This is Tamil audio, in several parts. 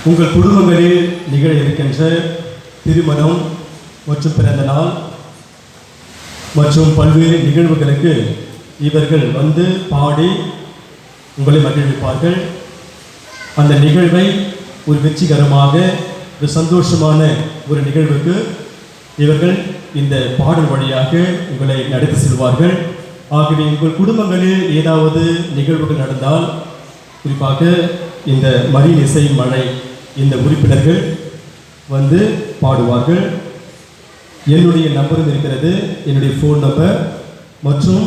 உங்கள் குடும்பங்களில் நிகழ இருக்கின்ற திருமணம் மற்றும் பிறந்த நாள் மற்றும் பல்வேறு நிகழ்வுகளுக்கு இவர்கள் வந்து பாடி உங்களை மகிழ்விப்பார்கள். அந்த நிகழ்வை ஒரு வெற்றிகரமாக ஒரு சந்தோஷமான ஒரு நிகழ்வுக்கு இவர்கள் இந்த பாடல் வழியாக உங்களை நடத்தி செல்வார்கள். ஆகவே உங்கள் குடும்பங்களில் ஏதாவது நிகழ்வுகள் நடந்தால், குறிப்பாக இந்த மரீன் இசை மழை இந்த உறுப்பினர்கள் வந்து பாடுவார்கள். என்னுடைய நம்பரும் இருக்கிறது, என்னுடைய ஃபோன் நம்பர் மற்றும்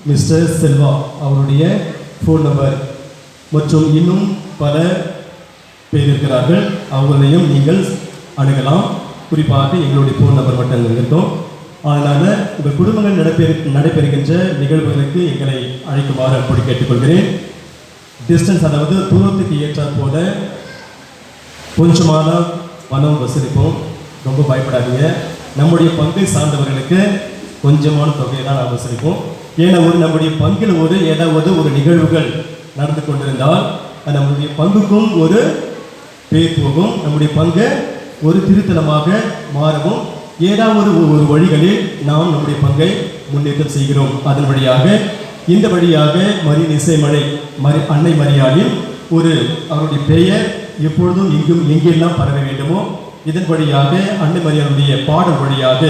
மிஸ்டர் செல்வா அவருடைய ஃபோன் நம்பர் மற்றும் இன்னும் பல பேர் இருக்கிறார்கள். அவர்களையும் நீங்கள் அணுகலாம். குறிப்பாக எங்களுடைய ஃபோன் நம்பர் மட்டும் இருக்கட்டும். அதனால் உங்கள் குடும்பங்கள் நடைபெறுகின்ற நிகழ்வுகளுக்கு எங்களை அழைக்குமாறு அப்படி கேட்டுக்கொள்கிறேன். டிஸ்டன்ஸ், அதாவது தூரத்துக்கு ஏற்றாற் போல கொஞ்சமான பணம் வசூலிப்போம். ரொம்ப பயப்படாதீங்க. நம்முடைய பங்கை சார்ந்தவர்களுக்கு கொஞ்சமான தொகையை தான் நாம் வசூலிப்போம். ஏன்னா நம்முடைய பங்கில் ஏதாவது ஒரு நிகழ்வுகள் நடந்து கொண்டிருந்தால் நம்முடைய பங்குக்கும் ஒரு பேர் போகும். நம்முடைய பங்கை ஒரு திருத்தலமாக மாறவும் ஏதாவது ஒரு வழிகளில் நாம் நம்முடைய பங்கை முன்னேற்றம் செய்கிறோம். அதன் வழியாக இந்த வழியாக மரீன் இசை மழை அன்னை மரியாளின் அவருடைய பெயர் எப்பொழுதும் எங்கெல்லாம் பரவ வேண்டுமோ இதன் வழியாக அன்னை மரியாளுடைய பாடல் வழியாக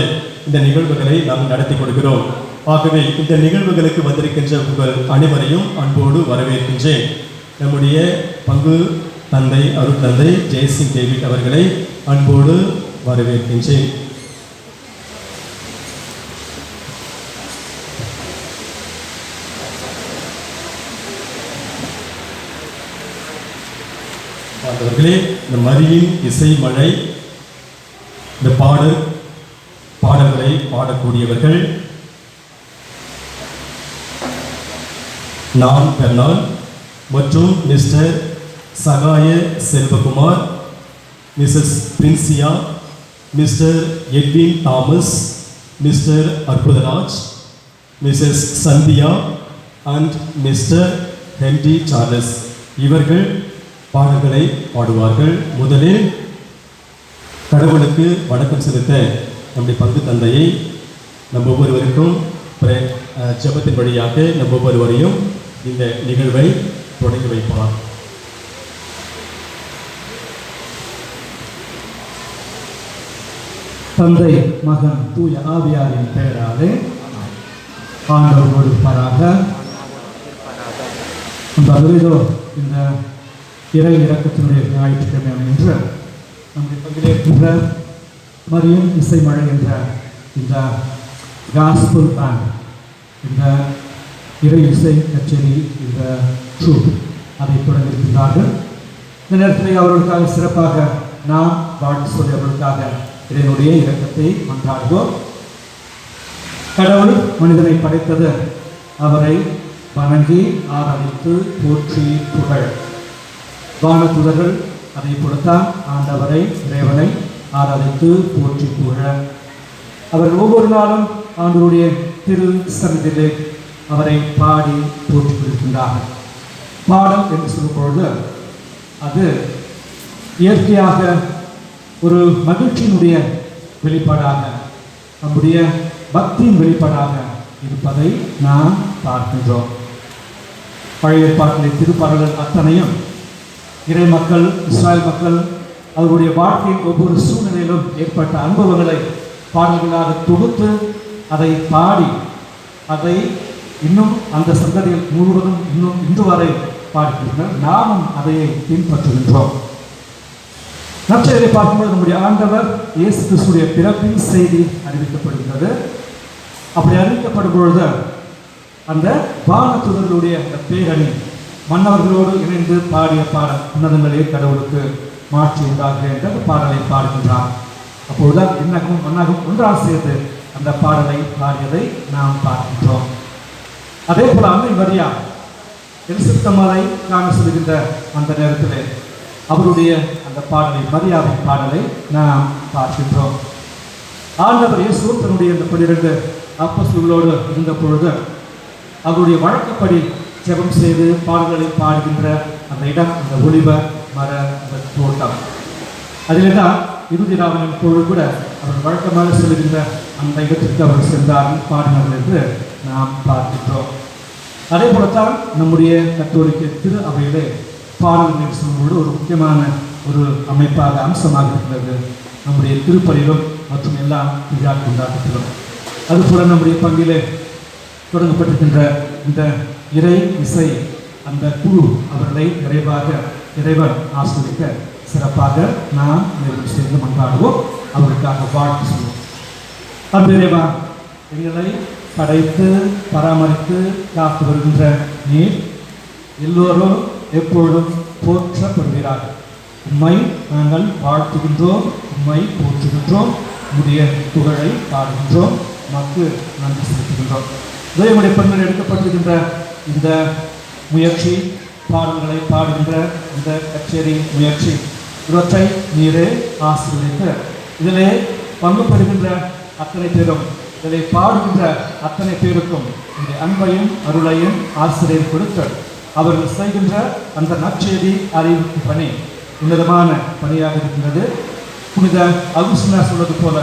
இந்த நிகழ்வுகளை நாம் நடத்தி கொடுக்கிறோம். ஆகவே இந்த நிகழ்வுகளுக்கு வந்திருக்கின்ற உங்கள் அனைவரையும் அன்போடு வரவேற்கின்றேன். நம்முடைய பங்கு தந்தை அருள் தந்தை ஜெயசிங் டேவிட் அவர்களை அன்போடு வரவேற்கின்றேன். அவர்களே, இந்த மரீன் இசை மழை இந்த பாடல்களை பாடக்கூடியவர்கள் நான் பெர்னால் மற்றும் Mr Sagaya Selvakumar, Mrs Princia, Mr Edwin Thomas, Mr Arputharaj, Mrs Sandhya and Mr Henry Charles இவர்கள் பாடல்களை பாடுவார்கள். முதலில் கடவுளுக்கு வணக்கம் செலுத்த நம்முடைய பங்கு தந்தையை நம் ஒவ்வொருவருக்கும் ஜெபத்தின் வழியாக நம் ஒவ்வொருவரையும் இந்த நிகழ்வை தொடங்கி வைப்பார். தந்தை மகன் தூய ஆவியாரின் பெயராலே ஆண்டவர் கொடுப்பாராக. இந்த இறை இறக்கத்தினுடைய ஞாயிற்றுக்கிழமை என்று நம்முடைய பங்கிலேற்கின்ற மரீன் இசை மழை என்ற இந்த காஸ்பல் பேண்ட், இந்த இறை இசை கச்சேரி, இந்த ட்ரூப் அதை தொடங்கியிருக்கின்றார்கள். இந்த நேரத்தில் அவர்களுக்காக சிறப்பாக நாம் வாழ்த்து சொல்லி அவர்களுக்காக இறைவனுடைய இரக்கத்தை கொண்டாடுவோம். கடவுள் மனிதனை படைத்தது அவரை வணங்கி ஆராதித்து போற்றி புகழ். வானதூதர்கள் அதை கொடுத்தான் ஆண்டவரை இறைவனை ஆராதித்து போற்றி புகழ அவர்கள் ஒவ்வொரு நாளும் ஆண்டவருடைய திரு சன்னதியிலே அவரை பாடி போற்றி கொண்டிருக்கின்றார்கள். பாடல் என்று சொல்லும் பொழுது அது இயற்கையாக ஒரு மகிழ்ச்சியினுடைய வெளிப்பாடாக, நம்முடைய பக்தியின் வெளிப்பாடாக இருப்பதை நாம் பார்க்கின்றோம். பழைய ஏற்பாட்டிலே திருப்பாடல்கள் அத்தனையும் இறை மக்கள், இஸ்ராயல் மக்கள் அவருடைய வாழ்க்கையின் ஒவ்வொரு சூழ்நிலையிலும் ஏற்பட்ட அனுபவங்களை பாடல்களாக தொகுத்து அதை பாடி அதை இன்னும் அந்த சந்ததிகள் முழுவதும் இன்னும் இன்று வரை பாடுகின்றனர். நாமும் அதை பின்பற்றுகின்றோம். நற்செய்தியை பார்க்கும்போது நம்முடைய ஆண்டவர் இயேசு கிறிஸ்துடைய பிறப்பின் செய்தி அறிவிக்கப்படுகிறது. அப்படி அறிவிக்கப்படும் பொழுது அந்த வானதூதர்களுடைய அந்த பேரணி மன்னவர்களோடு இணைந்து பாடிய பாடல் உன்னதங்களே கடவுளுக்கு மாற்றி உண்டாக என்ற அந்த பாடலை பாடுகின்றார். அப்பொழுதுதான் விண்ணகமும் மன்னகம் ஒன்றாக சேர்ந்து அந்த பாடலை பாடியதை நாம் பார்க்கின்றோம். அதே போல அன்னை மரியா எலிசபெத்தம்மாளை காண சொல்கின்ற அந்த நேரத்தில் அவருடைய அந்த பாடலை, மரியாவின் பாடலை நாம் பார்க்கின்றோம். ஆண்டவர் இயேசு தன்னுடைய இந்த 12 அப்போஸ்தலர்களோடு இருந்த பொழுது அவருடைய வழக்கப்படி ஜெபம் செய்து பாடல்களை பாடுகின்ற அந்த இடம், அந்த ஒலிவ மர அந்த தோட்டம். அதில் தான் இறுதி ராவணன் பொழுது கூட அவர் வழக்கமாக செல்கின்ற அந்த இடத்திற்கு அவர் சென்றார்கள் பாடினார்கள் என்று நாம் பார்க்கின்றோம். அதே போலத்தான் நம்முடைய கத்தோலிக்க திரு அவையிலே பாடல்கள் சொல்லும்போது ஒரு முக்கியமான ஒரு அமைப்பாக அம்சமாக இருக்கிறது நம்முடைய திருப்பலிலும் மற்றும் எல்லா விழா கொண்டாட்டத்திலும். அதுபோல நம்முடைய பங்கிலே தொடங்கப்பட்டிருக்கின்ற இந்த இறை இசை அந்த குழு அவர்களை நிறைவாக இறைவன் ஆசிரியக்க சிறப்பாக நாம் மேலும் சேர்ந்து மன்றாடுவோம், அவர்களுக்காக வாழ்த்து சொல்வோம். அந்த இறைவா, எங்களை படைத்து பராமரித்து காத்து வருகின்ற நீர் எல்லோரும் எப்பொழுதும் போற்றப்படுகிறார்கள். உம்மை நாங்கள் வாழ்த்துகின்றோம், உம்மை போற்றுகின்றோம், உடைய புகழை பாடுகின்றோம், நமக்கு நன்றி செலுத்துகின்றோம். உடைய பெண்கள் எடுக்கப்பட்டிருக்கின்ற இந்த முயற்சி, பாடல்களை பாடுகின்ற இந்த கச்சேரி முயற்சி இவற்றை நீரே ஆசீர்வதிக்க, இதிலே பங்கு பெறுகின்ற அத்தனை பேரும், இதை பாடுகின்ற அத்தனை பேருக்கும் இந்த அன்பையும் அருளையும் ஆசிரியர் கொடுத்து அவர்கள் செய்கின்ற அந்த நற்செய்தி அறிவிக்கும் பணி உன்னதமான பணியாக இருக்கின்றது. புனித அகுஸ்டினார் சொல்வது போல,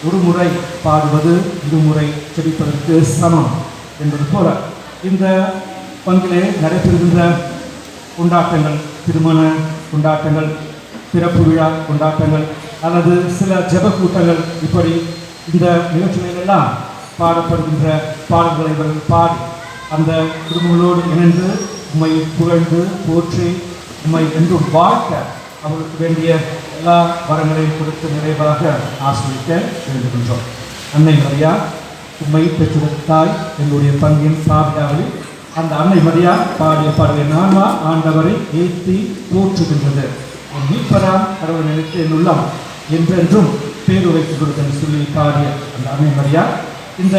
ஒரு முறை பாடுவது இருமுறை செபிப்பதற்கு சமம் என்பது போல இந்த பங்கிலே நடைபெறுகின்ற கொண்டாட்டங்கள், திருமண கொண்டாட்டங்கள், பிறப்பு விழா கொண்டாட்டங்கள் அல்லது சில ஜெப கூட்டங்கள், இப்படி இந்த நிகழ்ச்சிகளெல்லாம் பாடப்படுகின்ற பாடல்களை இவர்கள் பாடி அந்த குடும்பங்களோடு இணைந்து உம்மை புகழ்ந்து போற்றி உம்மை என்றும் வாழ்க்க அவர்களுக்கு வேண்டிய எல்லா வரங்களையும் கொடுத்து நிறைவாக ஆசிரிக்க வேண்டுகின்றோம். அன்னை மரியா, உம்மை பெற்றெடுத்தாய் எங்களுடைய பங்கின் பாவியாவில் அந்த அன்னை மரியா பாடிய பாடலை நான்வா ஆண்டவரை ஏற்றி போற்றுகின்றது. என் மீட்பராம் கடவுள் நினைத்து என் உள்ளம் என்றென்றும் பேரு வைத்துக் கொடுத்தன்னு சொல்லி பாடிய அந்த அன்னை மரியா இந்த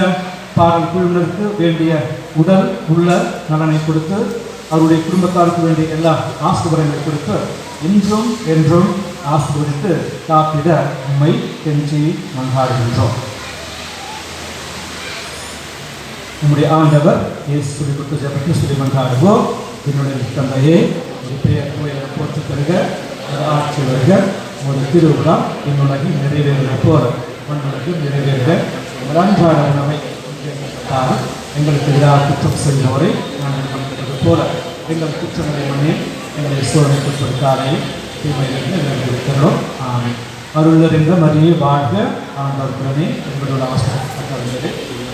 பாடல் குழுவினருக்கு வேண்டிய உடல் உள்ள நலனை கொடுத்து அவருடைய குடும்பத்தாருக்கு வேண்டிய எல்லா ஆசீர்வாதங்களை கொடுத்து இன்றும் என்றும் ஆசீர்வதித்து காப்பிட உம்மை கெஞ்சி மன்றாடுகின்றோம். நம்முடைய ஆண்டவர் இயேசு சொல்லிக் கொடுத்த ஜெபத்தை சொல்லி மன்றாடுவோம். என்னுடைய தந்தையே, ஒரு பெயர் போற்று பெறுக, ஆட்சி வருக, ஒரு திருவிழா என்னுலகில் நிறைவேறுவது போல மண்ணுலகில் நிறைவேறுக. அன்றாட உணவை எங்களுக்கு எதிராக குற்றம் செய்தவரை நாங்கள் மன்னிப்பது போல எங்கள் குற்றங்களை மன்னி எங்களை சோதனைக்குட்படுத்தாதே, தீமையிலிருந்து எங்களுக்கு இருக்கிறோம். ஆமென். அருளர் என்ற மரியே வாழ்க, ஆண்டவருடனே எங்களோட ஆசிரியப்பட்டவர்களே,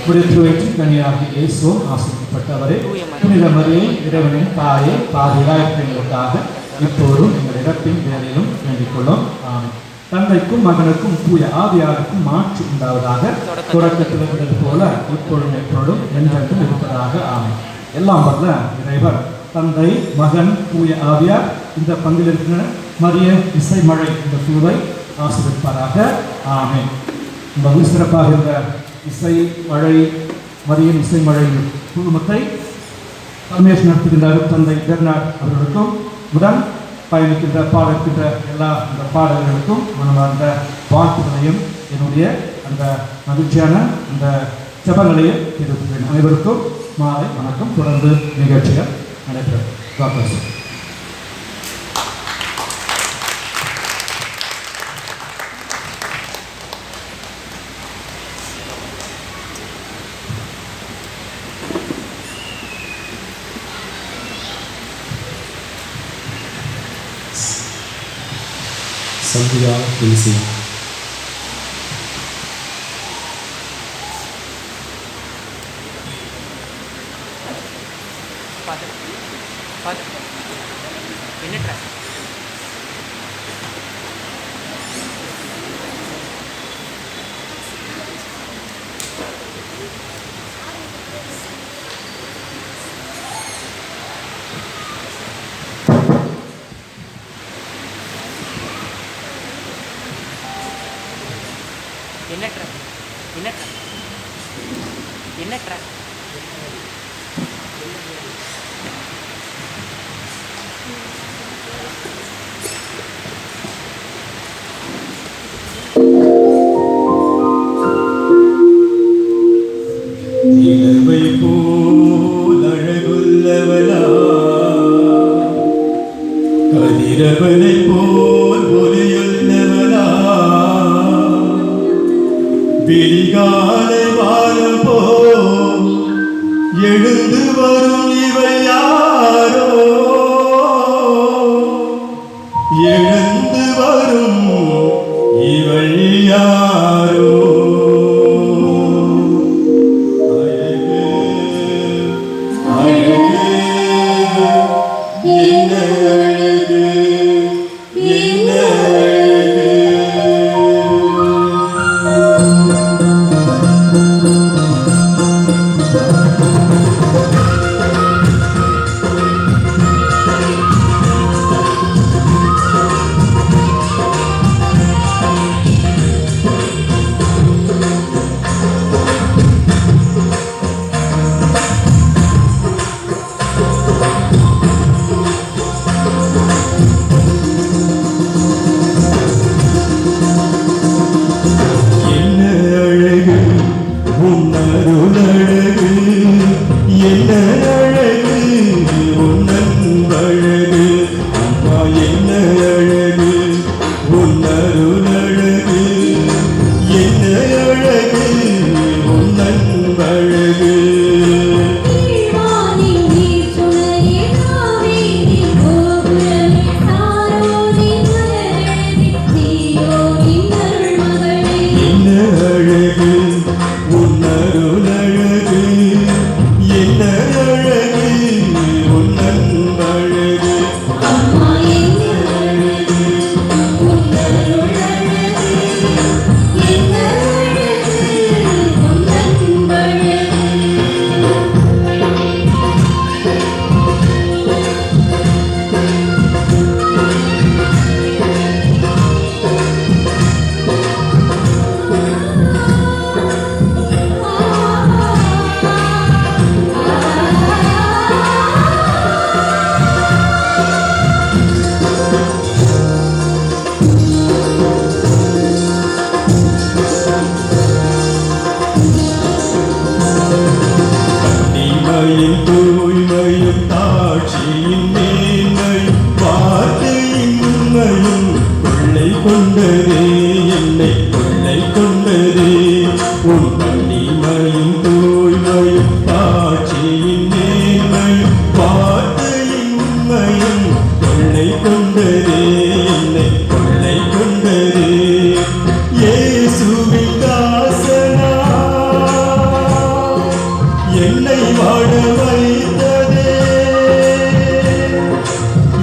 திருவயிற்றின் கனியாகி இயேசுவும் ஆசிரியப்பட்டவரே, புனித மரியே இறைவனின் தாயே பாதுகாப்புகளுக்காக இப்போதும் எங்கள் இறப்பின் வேலையிலும் வேண்டிக் கொள்ளும். ஆமென். தந்தைக்கும் மகனுக்கும் தூய ஆவியாருக்கும் மாற்றி உண்டாவதாக, தொடக்கத்தில் இருந்தது போல இப்பொழுதும் எப்பொழுதும் என்றென்றும் இருப்பதாக. ஆமென். எல்லாம் வல்ல இறைவர் தந்தை, மகன், தூய ஆவியார் இந்த பங்கில் இருக்கிற மரிய இசை மழை இந்த குழுவை ஆசீர்வதிப்பாராக. ஆமென். ரொம்ப சிறப்பாக இருந்த இசை மழை மரியின் இசை மழை குழுமத்தை பரமேஸ்வரன் நடத்துகின்றார் தந்தை பெர்னார்ட் அவர்களுக்கும் உடன் பயணிக்கின்ற பாடல்கின்ற எல்லா அந்த பாடல்களுக்கும் மனமார்ந்த வாழ்த்துக்களையும் என்னுடைய அந்த மகிழ்ச்சியான அந்த ஜெபங்களையும் தெரிவிக்கிறேன். அனைவருக்கும் மாலை வணக்கம். தொடர்ந்து நிகழ்ச்சிகள் நடைபெறும். காப்பாசு சந்தியா துளசி. நிலவை போல் அழகுள்ளவளா, கதிரவனை போல் ஒளியுள்ளவளா, விடிகாலை வானம் போ எழுந்து வரும் இவள் யாரோ எழுந்து வரும் இவள் யாரோ அழகு அழகு என்ன அழகு என்ன அழகு தூய்மையும் தாட்சியின் மேன்மையும் வார்த்தையின் உண்மையும் கொள்ளை கொண்டதே என்னை கொள்ளை கொண்டதே உன் கண்ணிமையும் தூய்மையும் தாட்சியின் மேன்மையும் வார்த்தையின் உண்மையும் கொள்ளை கொண்டதே என்னை கொள்ளை கொண்டதே இயேசுவின் தாசனா என்னை வாழ வைத்ததே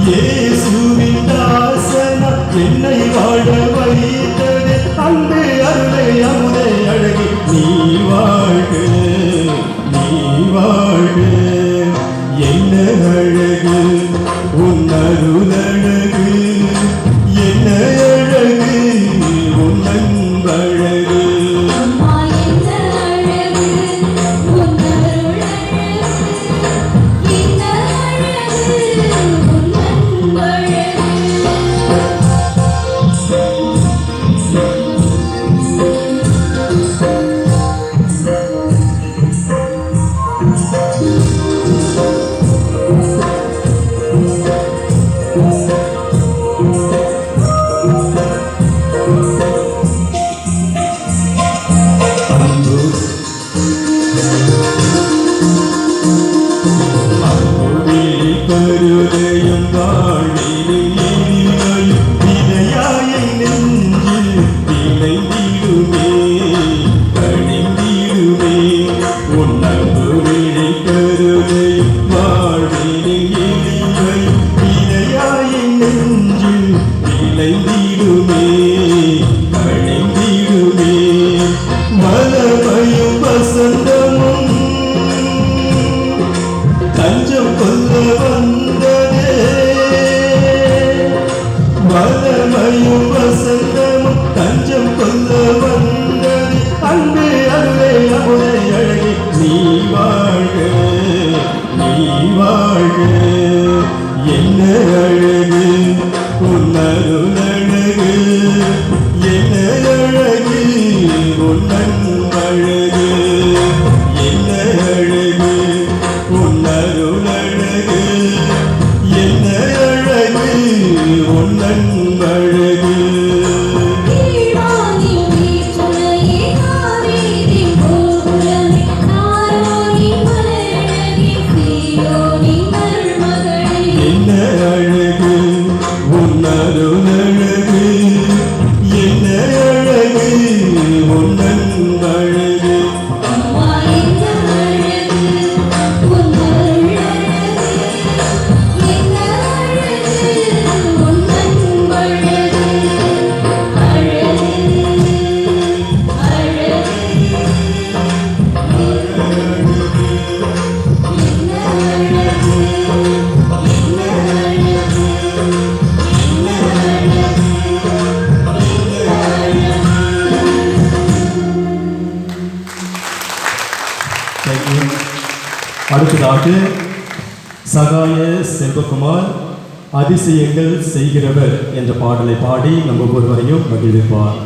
இயேசுவின் தாசனா என்னை வாழ வைத்ததே அன்பே அருளே அமுதே அழகே நீ வாழ்க என்ன அழகு உன் அருள் அழகு என்ன அழகு உன் அன்பழகு கருதையும் வாழ்விலும் இனிமையும் இதையாய நெஞ்சில் இணைந்திடுமே கணிந்திடுமே உன்னம்பு விழி கருதையும் வாழ்விலும் இனிமையும் இதையாய நெஞ்சில் இணைந்திடுமே கணிந்திடுமே மலமையும் வசந்தமும் தஞ்சம் கொல்ல வந்ததே மலமையும் வசந்தமும் தஞ்சம் கொல்ல வந்ததே அன்பே அருளே அமுதே அழகே நீ வாழ்க என்ன அழகு உன் அருள் அழகு என்ன அழகு உன் அன்பழகு என்ன அழகு உன் அருள் அழகு என்ன அழகு உன் அன்பழகு நீ அடுத்ததாக சகாய செல்வகுமார் அதிசயங்கள் செய்கிறவர் என்ற பாடலை பாடி நம்ம ஒவ்வொருவரையும் மகிழ்விப்பார்.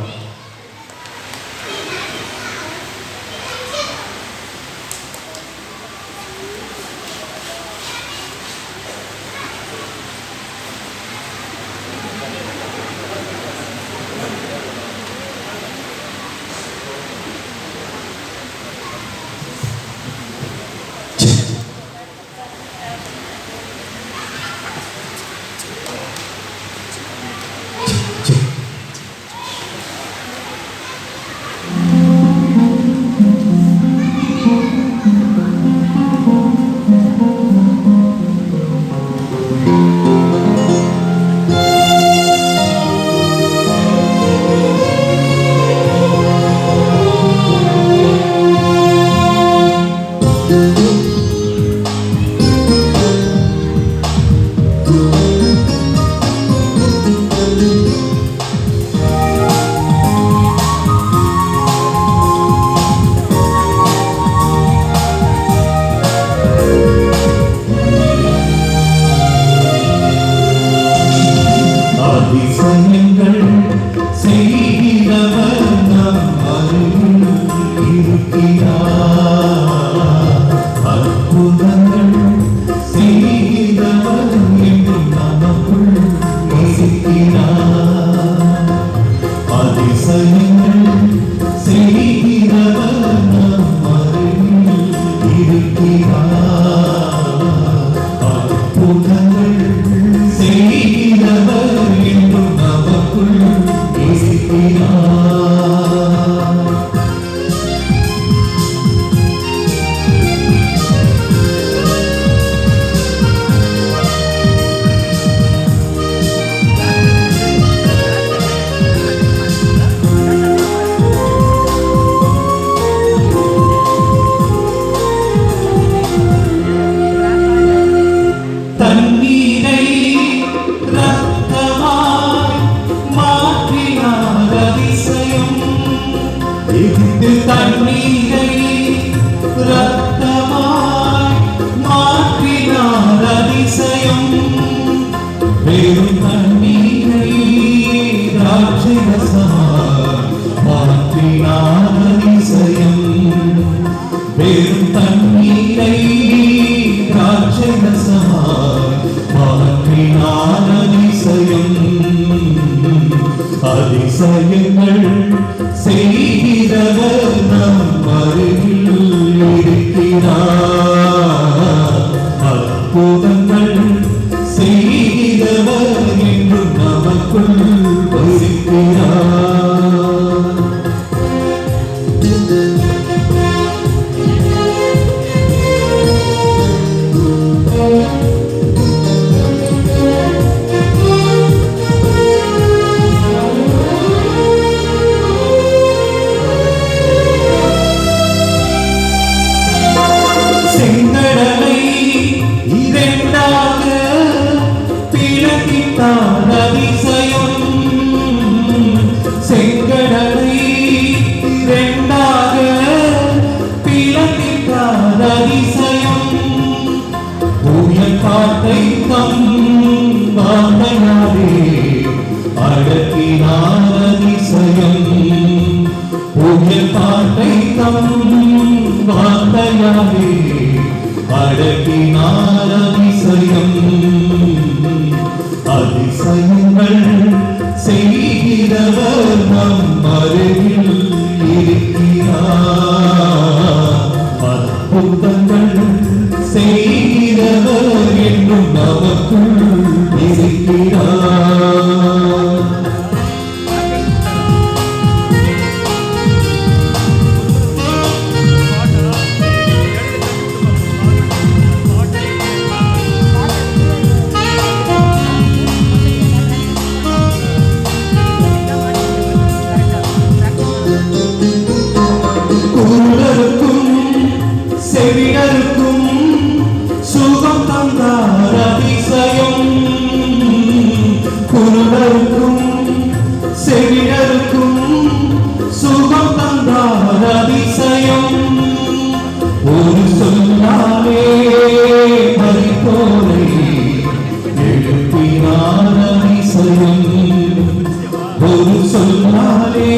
ஒரு சொல்லாலே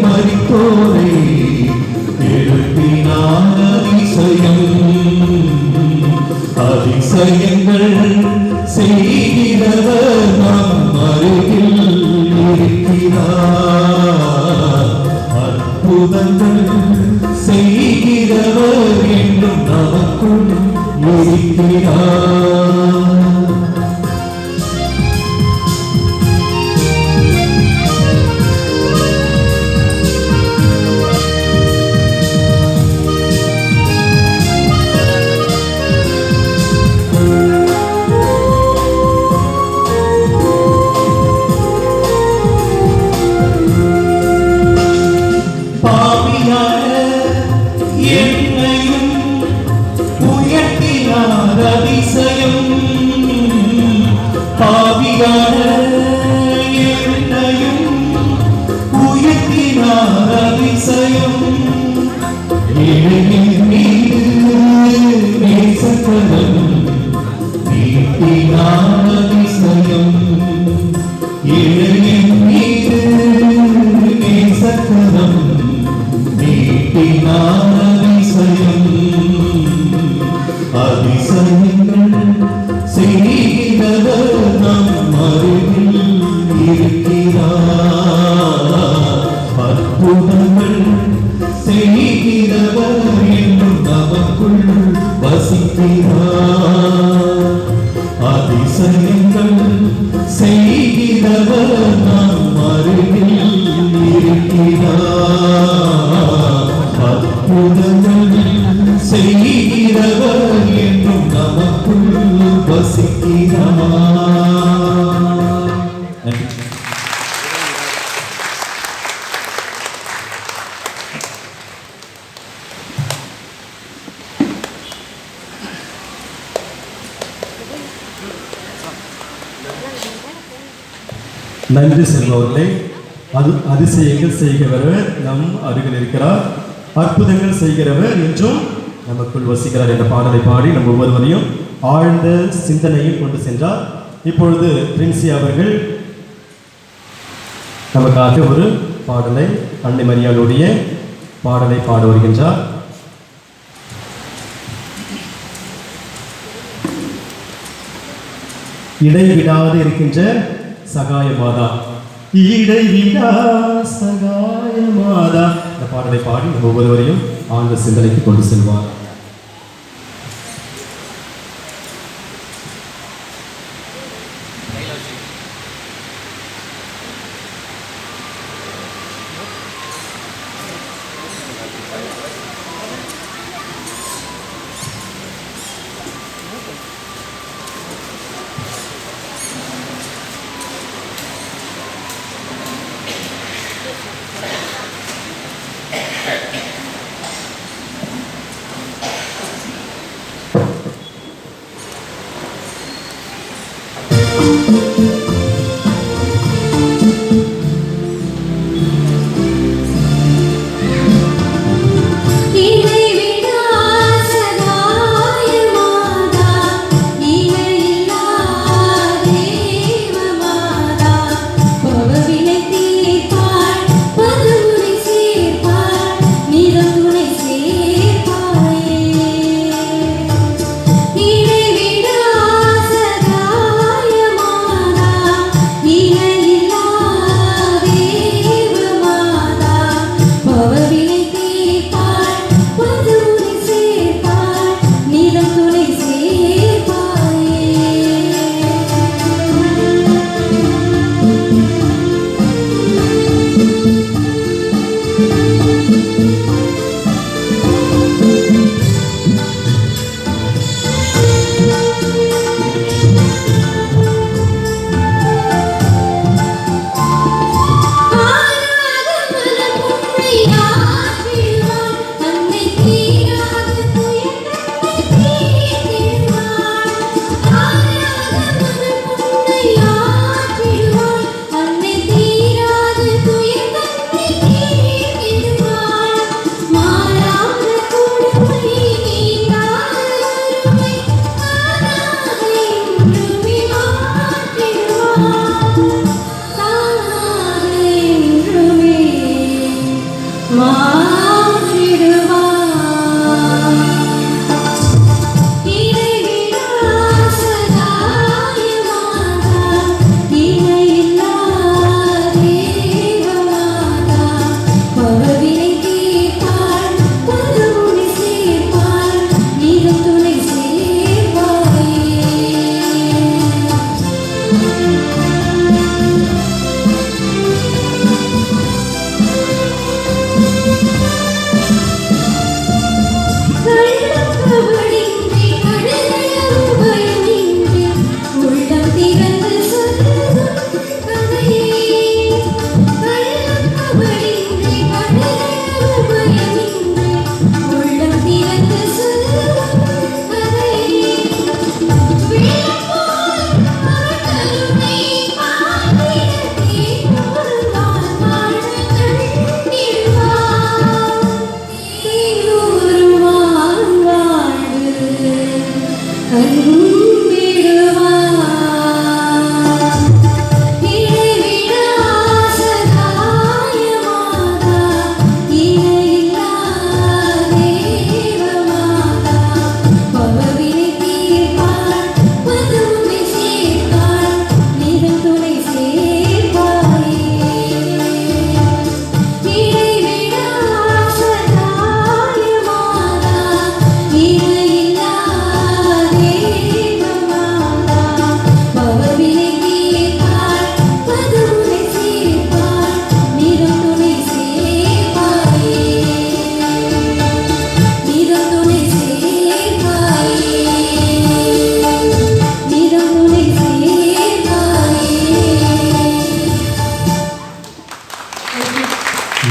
மரித்தோரை எழுப்பினார் அதிசயம். அதிசயங்கள் செய்கிறவர் நம் அருகில் இருக்கிறார். அற்புதங்கள் செய்கிறவர் என்றும் நமக்குள் இருக்கிறார். அதிசயம் பாவியான என்னையும் உயர்த்தினார் அதிசயம். ஏழையின் மீது நேசக்கரம் நீட்டினார் அதிசயம். ஏழையின் மீது நேசக்கரம் நீட்டினார் அதிசயம். அதிசயங்கள் செய்கிறவர் நம் அருகில் இருக்கிறார். அற்புதங்கள் செய்கிறவர் என்றும் நமக்குள் வசிக்கிறார். அதிசயங்கள் செய்கிறவர் நம் அருகில் இருக்கிறார். அற்புதங்கள் செய்கிறவர் என்றும் நமக்குள் வசிக்கிறார். நன்றி செல்பவர்களே. அதிசயங்கள் செய்கிறவர் நம் அருகில் இருக்கிறார். அற்புதங்கள் செய்கிறவர் என்றும் நமக்குள் வசிக்கிறார் என்ற பாடலை பாடி நம் ஒவ்வொருவரையும் ஆழ்ந்த சிந்தனையில் கொண்டு சென்றார். இப்பொழுது பிரின்சி அவர்கள் நமக்காக ஒரு பாடலை, அன்னை மரியாளுடைய பாடலை பாட வருகின்றார். இடைவிடாது இருக்கின்ற சகாயமாதா, இடைவிடா சகாயமாதா இந்த பாடலை பாடி நம்ம ஒவ்வொருவரையும் ஆழ்ந்த சிந்தனைக்கு கொண்டு செல்வார்.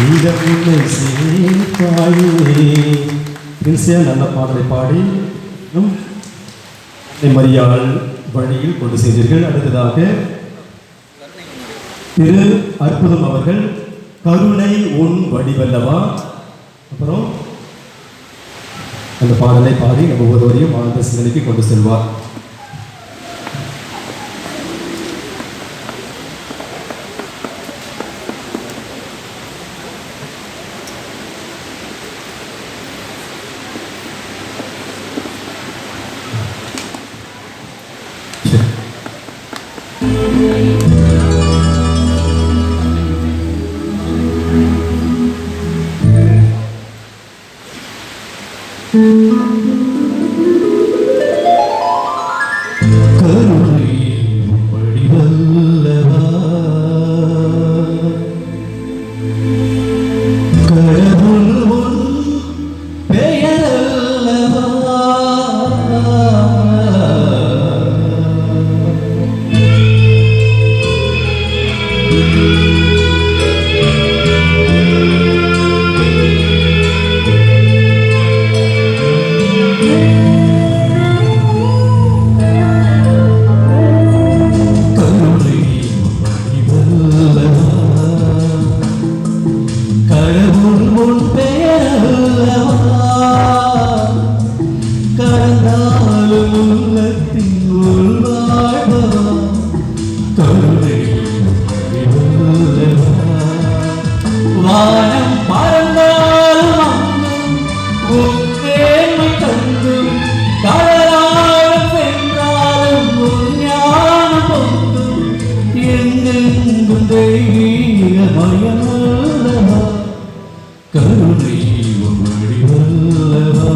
இந்த உன்னை சேர்ப்பாயே. பிரின்சியா நல்ல பாடலை பாடி மரியாள் வழியில் கொண்டு சென்றீர்கள். அடுத்ததாக திரு அற்புதம் அவர்கள் கருணை உன் வடிவல்லவா, அப்புறம் அந்த பாடலை பாடி நம்ம ஒருவரையும் ஆழ்ந்த சிந்தனைக்கு கொண்டு செல்வார். கருணை வடிவல்லவா, கடவுள் உன் பெயரல்லவா, கடவுள் உன் பெயரல்லவா, கடந்தாலும் உள்ளத்தின் உள்வாழ்வா, கருணை வடிவல்லவா. வானம் பறந்தாலும் அங்கும் உன் மேன்மை தங்கும், கடலாழம் சென்றாலும் உன் ஞானம் பொங்கும், எங்கெங்கும் தெய்வீக மயமல்லவா, கருணை உன் வடிவல்லவா.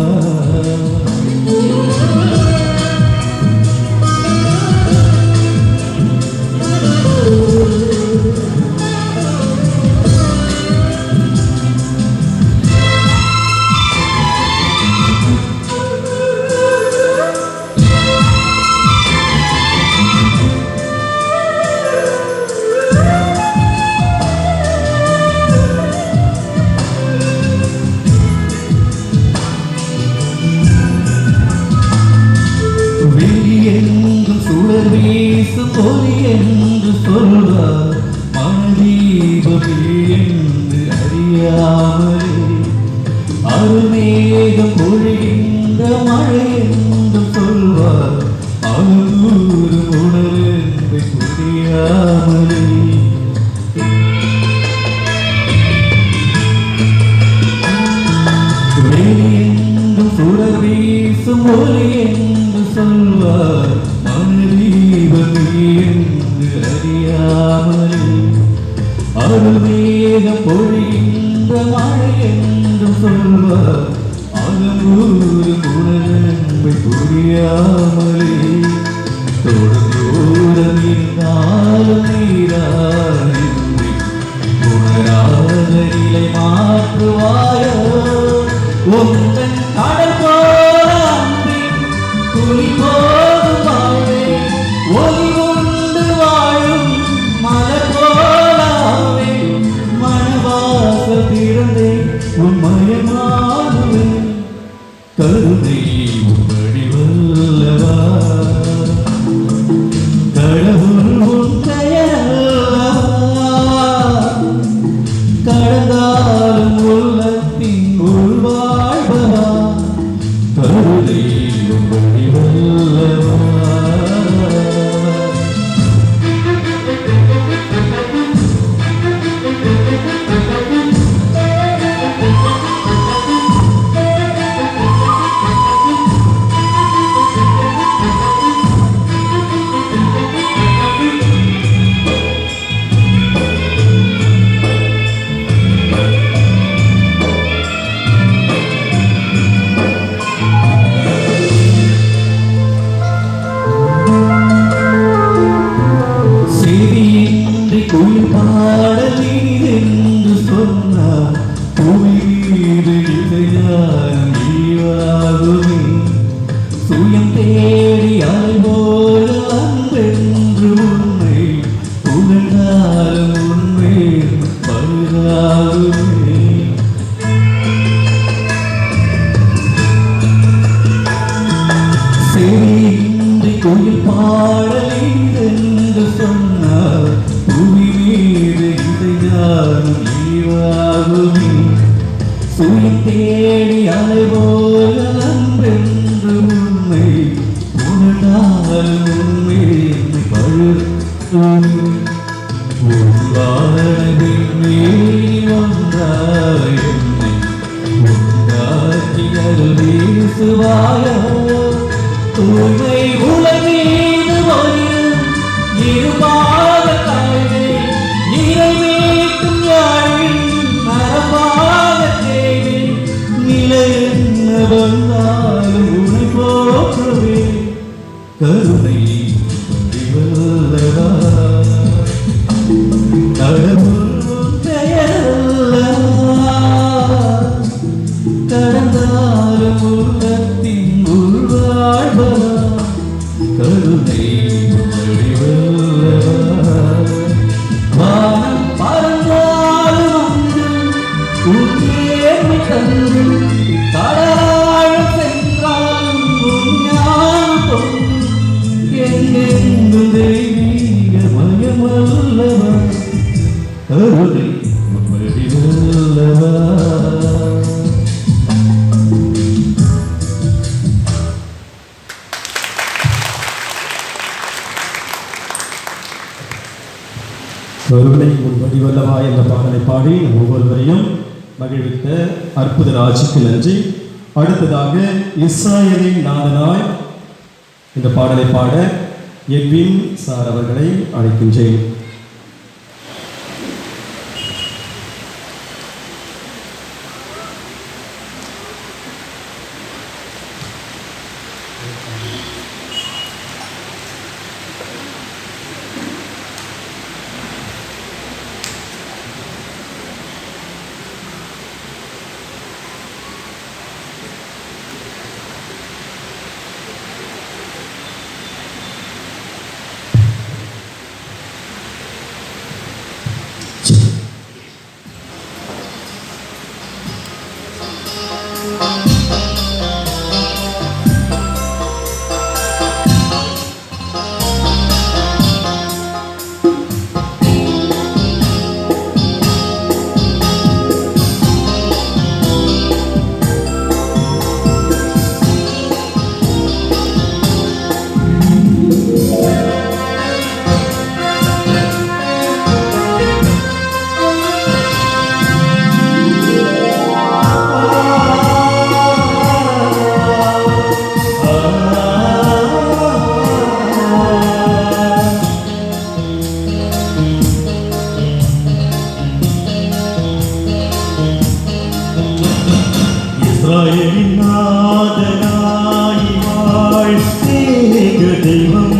வெளியெங்கும் சுடர் வீசும் ஒளி என்று சொல்வார், மனதீபமே என்று அறியாமலே அருமேகம் பொழிகின்ற மழை என்று சொல்வார், அழுந்தூரும் உணர் என்று புரியாமலே. வெளியெங்கும் சுடர் வீசும் ஒளி என்று சொல்வார், மனதீபமே என்று அறியாமலே அருமேகம் பொழிகின்ற மழை என்று சொல்வார், அகம்பூரும் உணர்வை புரியாமலே. தொடர்ந்தோரம் இருந்தாலும் நீராயின்றி உணராத நிலை மாற்றுவாயோ, உந்தன் கடல் போல அன்பின் துளி போதும் வாழ்வே, ஒளி உண்டு வாழும் மலர் போலாவே, மனவாசல் திறந்தே உன் மயமாகுவே, கருணை உன் வடிவல்லவா, கடவுள் உன் பெயரல்லவா, கடந்தாலும் உள்ளத்தின் உள்வாழ்வா, தேடி அலைபோல அன்பென்று உண்மை உணர்ந்தால் உண்மை பழுத்தோம் ஒன்றாய் என்னை உண்டாக்கியது வீசுவாயோ தூய்மை உலகீது வரும் இருபாத தாழ்வை இறை மீட்டும் யாழின் நரபாத தேவை நிலை என்ன வந்தாலும் உனை போற்றவே கருணை வல்லவா கடந்தாலும் உள்ளத்தின் உள்வாழ்வா கருணை வானம் பறந்தாலும் உன்னேர்மை தந்து கடலாழம் சென்றாலும் உஞ்ஞானம் எங்கெங்கும் தெய்வீக மயமல்லவா கருணை வடிவல்லவா கருணை உன் வடிவல்லவா என்ற பாடலை பாடி ஒவ்வொருவரையும் மகிழ்வித்த அற்புத ராஜிக்கு நன்றி. அடுத்ததாக இஸ்ராயேலின் நாதனாய் இந்த பாடலை பாட எட்வின் சார் அவர்களை அழைக்கின்றேன். இஸ்ராயேலின் நாதனாய் வாழ்ந்தேக தெய்வம்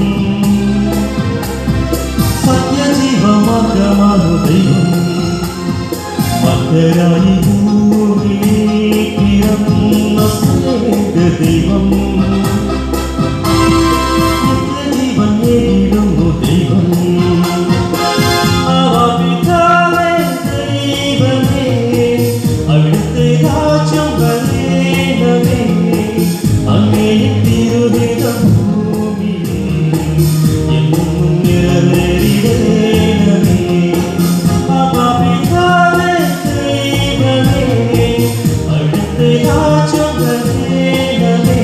சத்ய ஜீவமார்க்கமான தெய்வம் மத்தராயி பூமியே பிறந்த சேக தெய்வம் நித்திய ஜீவன் ஏகிடும் தெய்வம் அவபிதாவே தெய்வமே அவிழ்த்து ராஜ்யம் வரேனவே அங்கே திருவிதம் பூமியே என்னும் நிறைவேறிடேனவே அவபிதாவே தெய்வமே அவிழ்த்து ராஜ்யம் வரேனவே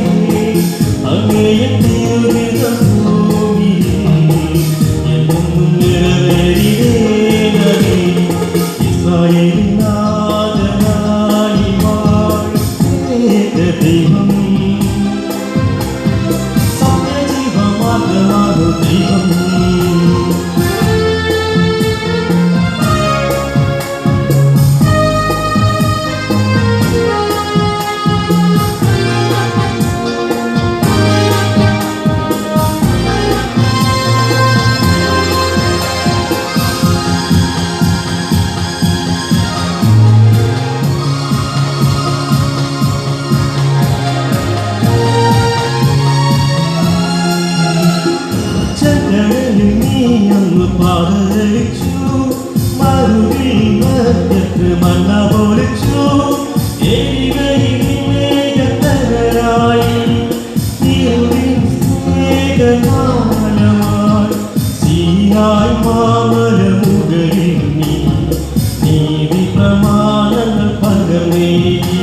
அங்கே திருவிதம் பூமியே என்னும் நிறைவேறிடேனவே இஸ்ராயேலின் நாதனாய் வாழ்ந்தேக தெய்வம் சத்ய ஜீவமார்க்கமான தெய்வம் ചക്കടലിൽ നീ അങ്ങ് പാതലിച്ചു മറുകിൽ മധ്യത്ത് മണ്ണ പൊളിച്ചു എരിവയിൽ മേഘത്തകരായി ഇരുളിൻ സ്നേഹമാനമായി സീനായ് മാമല മുകളിൽ നീ നീതി പ്രമാണങ്ങൾ പകർന്നേകി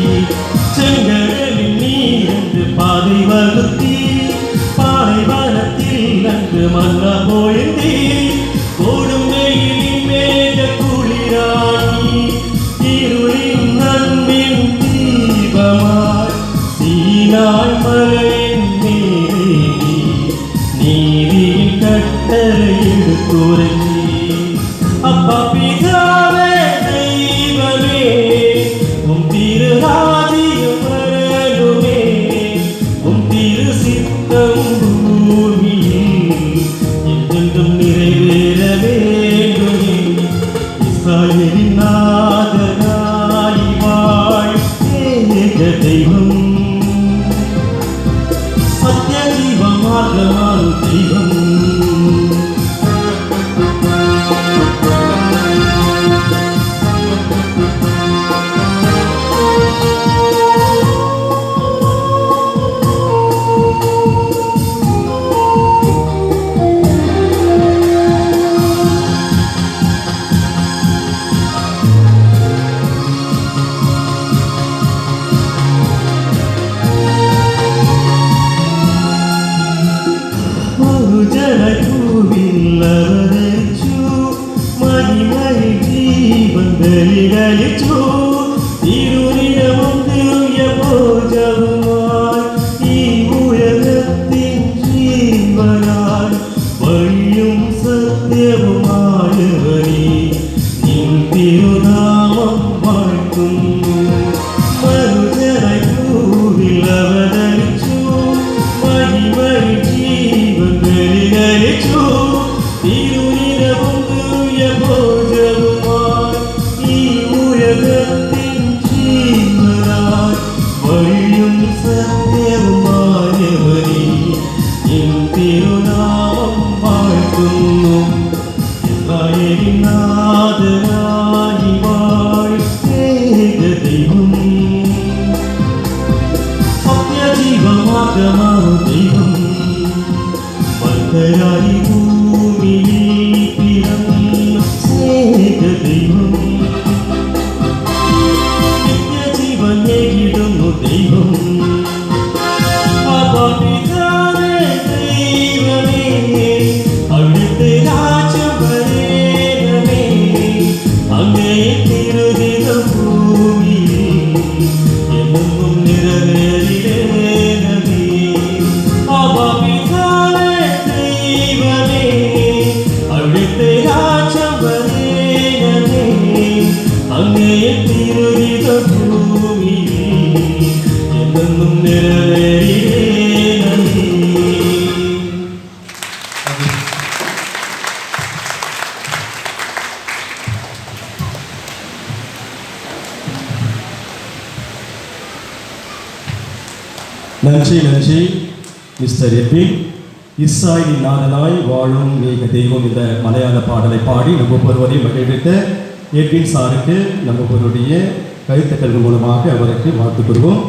நாதனாய் வாழ் ஏக தெய்வம் சத்ய ஜீவ மார்க்கமான தெய்வம் അവതരിച്ചു മഹിമയിൽ ജീവൻ ബലികളിച്ചു ഇരുനിരവും ദിവ്യ ഭോജവുമായി ഈ ഉയരത്തിൻ ജീവനായി വഴിയും സത്യവുമായവനീ നിൻ തിരുനാമം വാഴ്ത്തുന്നു മനുജനായി ഭൂവിൽ അവതരിച്ചു മഹിമയിൽ ജീവൻ ബലികളിച്ചു ഇരുനിരവും ദിവ്യ ഭോജവുമായി ഈ ഉയരത്തിൻ ജീവനായി വഴിയും സത്യവുമായവനീ നിൻ തിരുനാമം വാഴ്ത്തുന്നു ഇസ്രായേലിൻ നാഥനായി വാഴും ഏക ദൈവം സത്യജീവമാർഗ്ഗമാണു ദൈവം മർത്യരായി ഭൂമിയിൽ പിറന്ന ഏക ദൈവം നിത്യജീവൻ നേടിടുന്നു ദൈവം അപവിത്രമേ ദൈവമേ അവിടുത്തെ രാജ്യം വരേണമേ അങ്ങേ തിരുഹിതം ഭൂമിയിൽ എന്നും നിറവേറിടേണമേ അപവിത്രമേ ദൈവമേ അവിടുത്തെ രാജ്യം വരേണമേ അങ്ങേ തിരുഹിതം ഭൂമിയിൽ എന്നും നിറവേറിടേണമേ. நன்றி நன்றி மிஸ்டர் எட்வின். இஸ்ராயலின் நாதனாய் வாழும் ஏக தெய்வம் இந்த மலையாள பாடலை பாடி நம்ம ஒருவரையும் மகிழ்வித்த எட்வின் சாருக்கு நம்ம ஒருவருடைய கருத்துக்கள் மூலமாக அவருக்கு வாழ்த்து கூறுவோம்.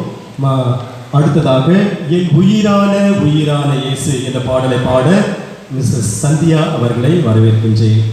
அடுத்ததாக என் உயிரான உயிரான இயேசு என்ற பாடலை பாட மிஸ்ஸஸ் சந்தியா அவர்களை வரவேற்கின்றேன்.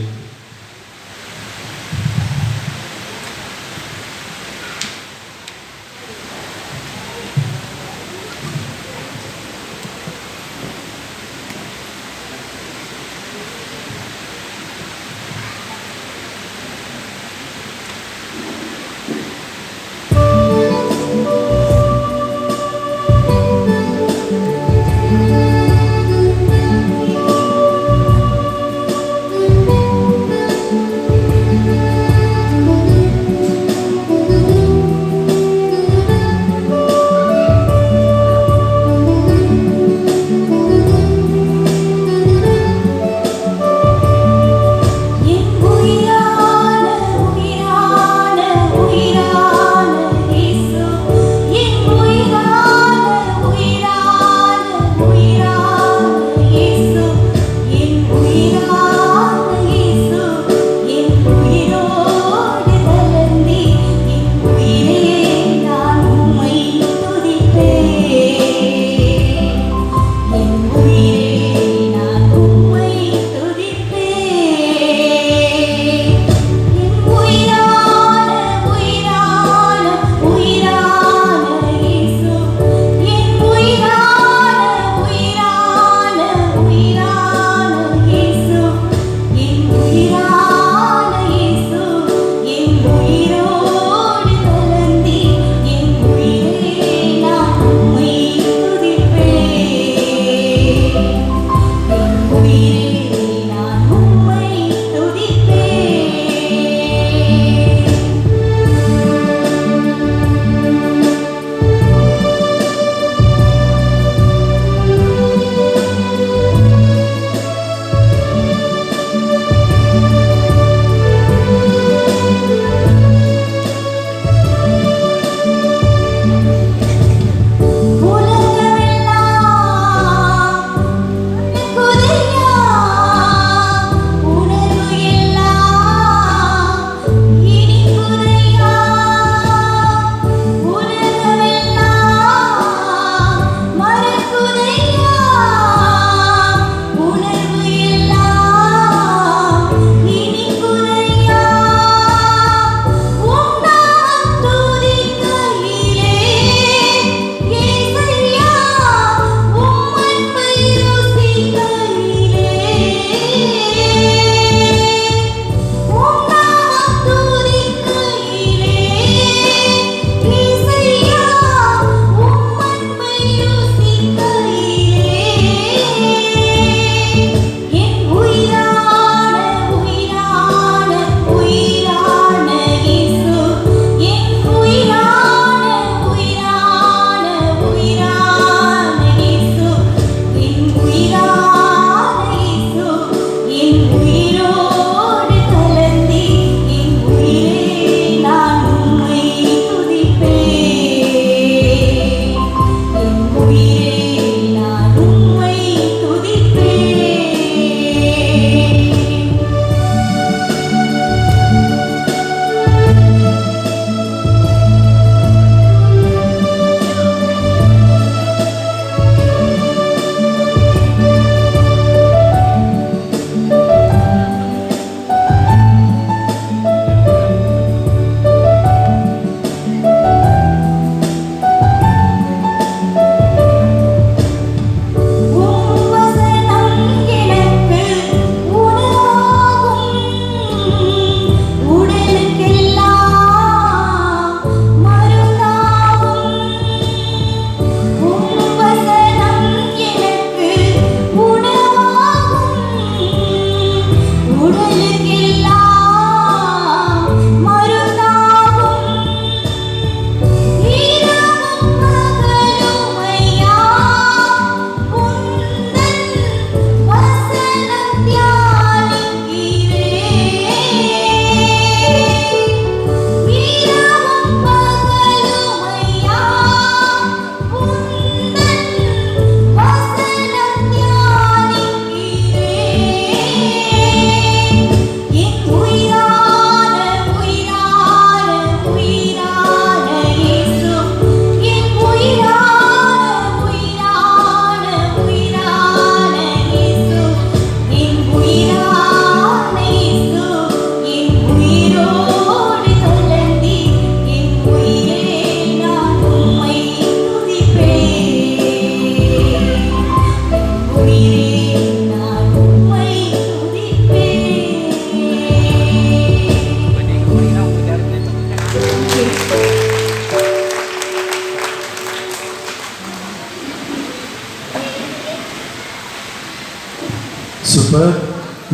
கிறிஸ்துவர்,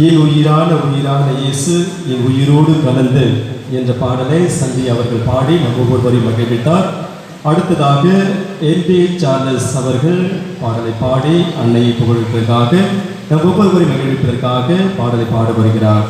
என் உயிரான இயேசு என் உயிரோடு கலந்து என்ற பாடலை சந்தி அவர்கள் பாடி நம் ஒவ்வொருவரையும் மகிழ்வித்தார். அடுத்ததாக என்பி சார்லஸ் அவர்கள் பாடலை பாடி அன்னையை புகழ்வதற்காக நம் ஒவ்வொருவரையும் மகிழ்விப்பதற்காக பாடலை பாட வருகிறார்.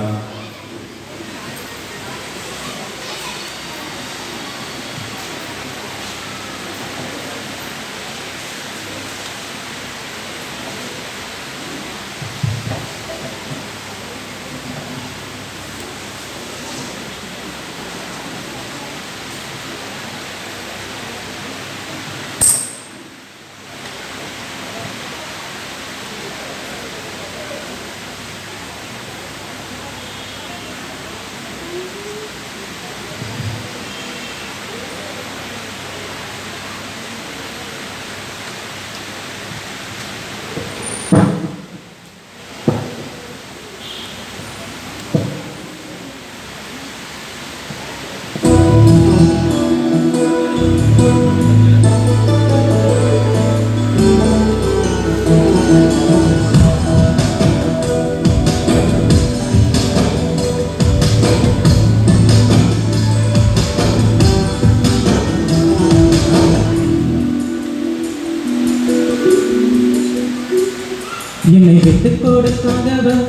என்னை விட்டுக் கொடுக்காதவர்,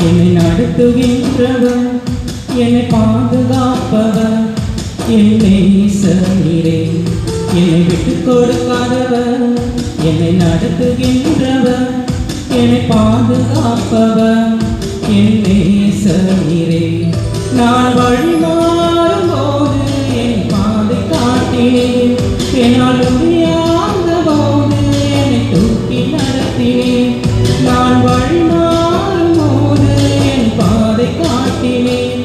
என்னை நடத்துகின்றவர், என்னை பாதுகாப்பவர், என்னை நேசரே. என்னை விட்டுக் கொடுக்காதவர், என்னை நடத்துகின்றவர், என்னை பாதுகாப்பவர், என்னை நேசரே. நான் வழி மாறும்போது என் பாதை காட்டினேன், என்னால் முடியாத போது என்னை தூக்கி நடத்தினேன். நான் வழி மாறும்போது என் பாதை காட்டினேன்,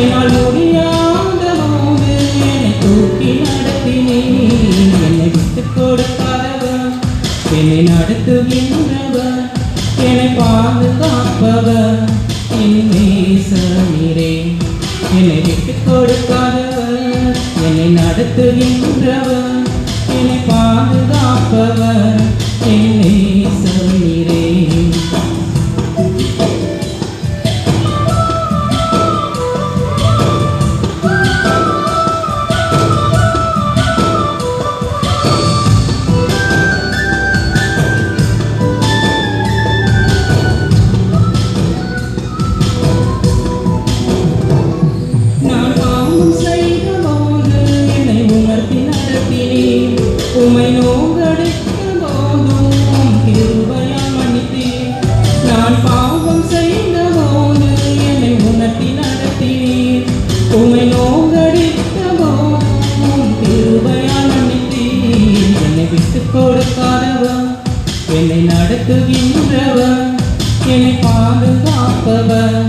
என்னால் முடியாத போது என்னை தூக்கி நடத்தினேன். என்னை விட்டுக் கொடுக்காதவர், என்னை நடத்துகின்றவர், என்னை பாதுகாப்பவர், என் நேசரே. என்னை விட்டுக் கொடுக்காதவர், என்னை நடத்துகின்றவர், என்னை பாதுகாப்பவர், என் நேசரே. உமை நோங்கடிக்கும் போதும் கிருபையால் மன்னித்தீர். நான் பாவம் செய்த போது என்னை உணர்த்தி நடத்தினீர். உமை நோங்கடித்த போதும் கிருபையால் மன்னித்தீர். என்னை விட்டுக் கொடுக்காதவர், என்னை நடத்துகின்றவர், என்னை பாதுகாப்பவர்,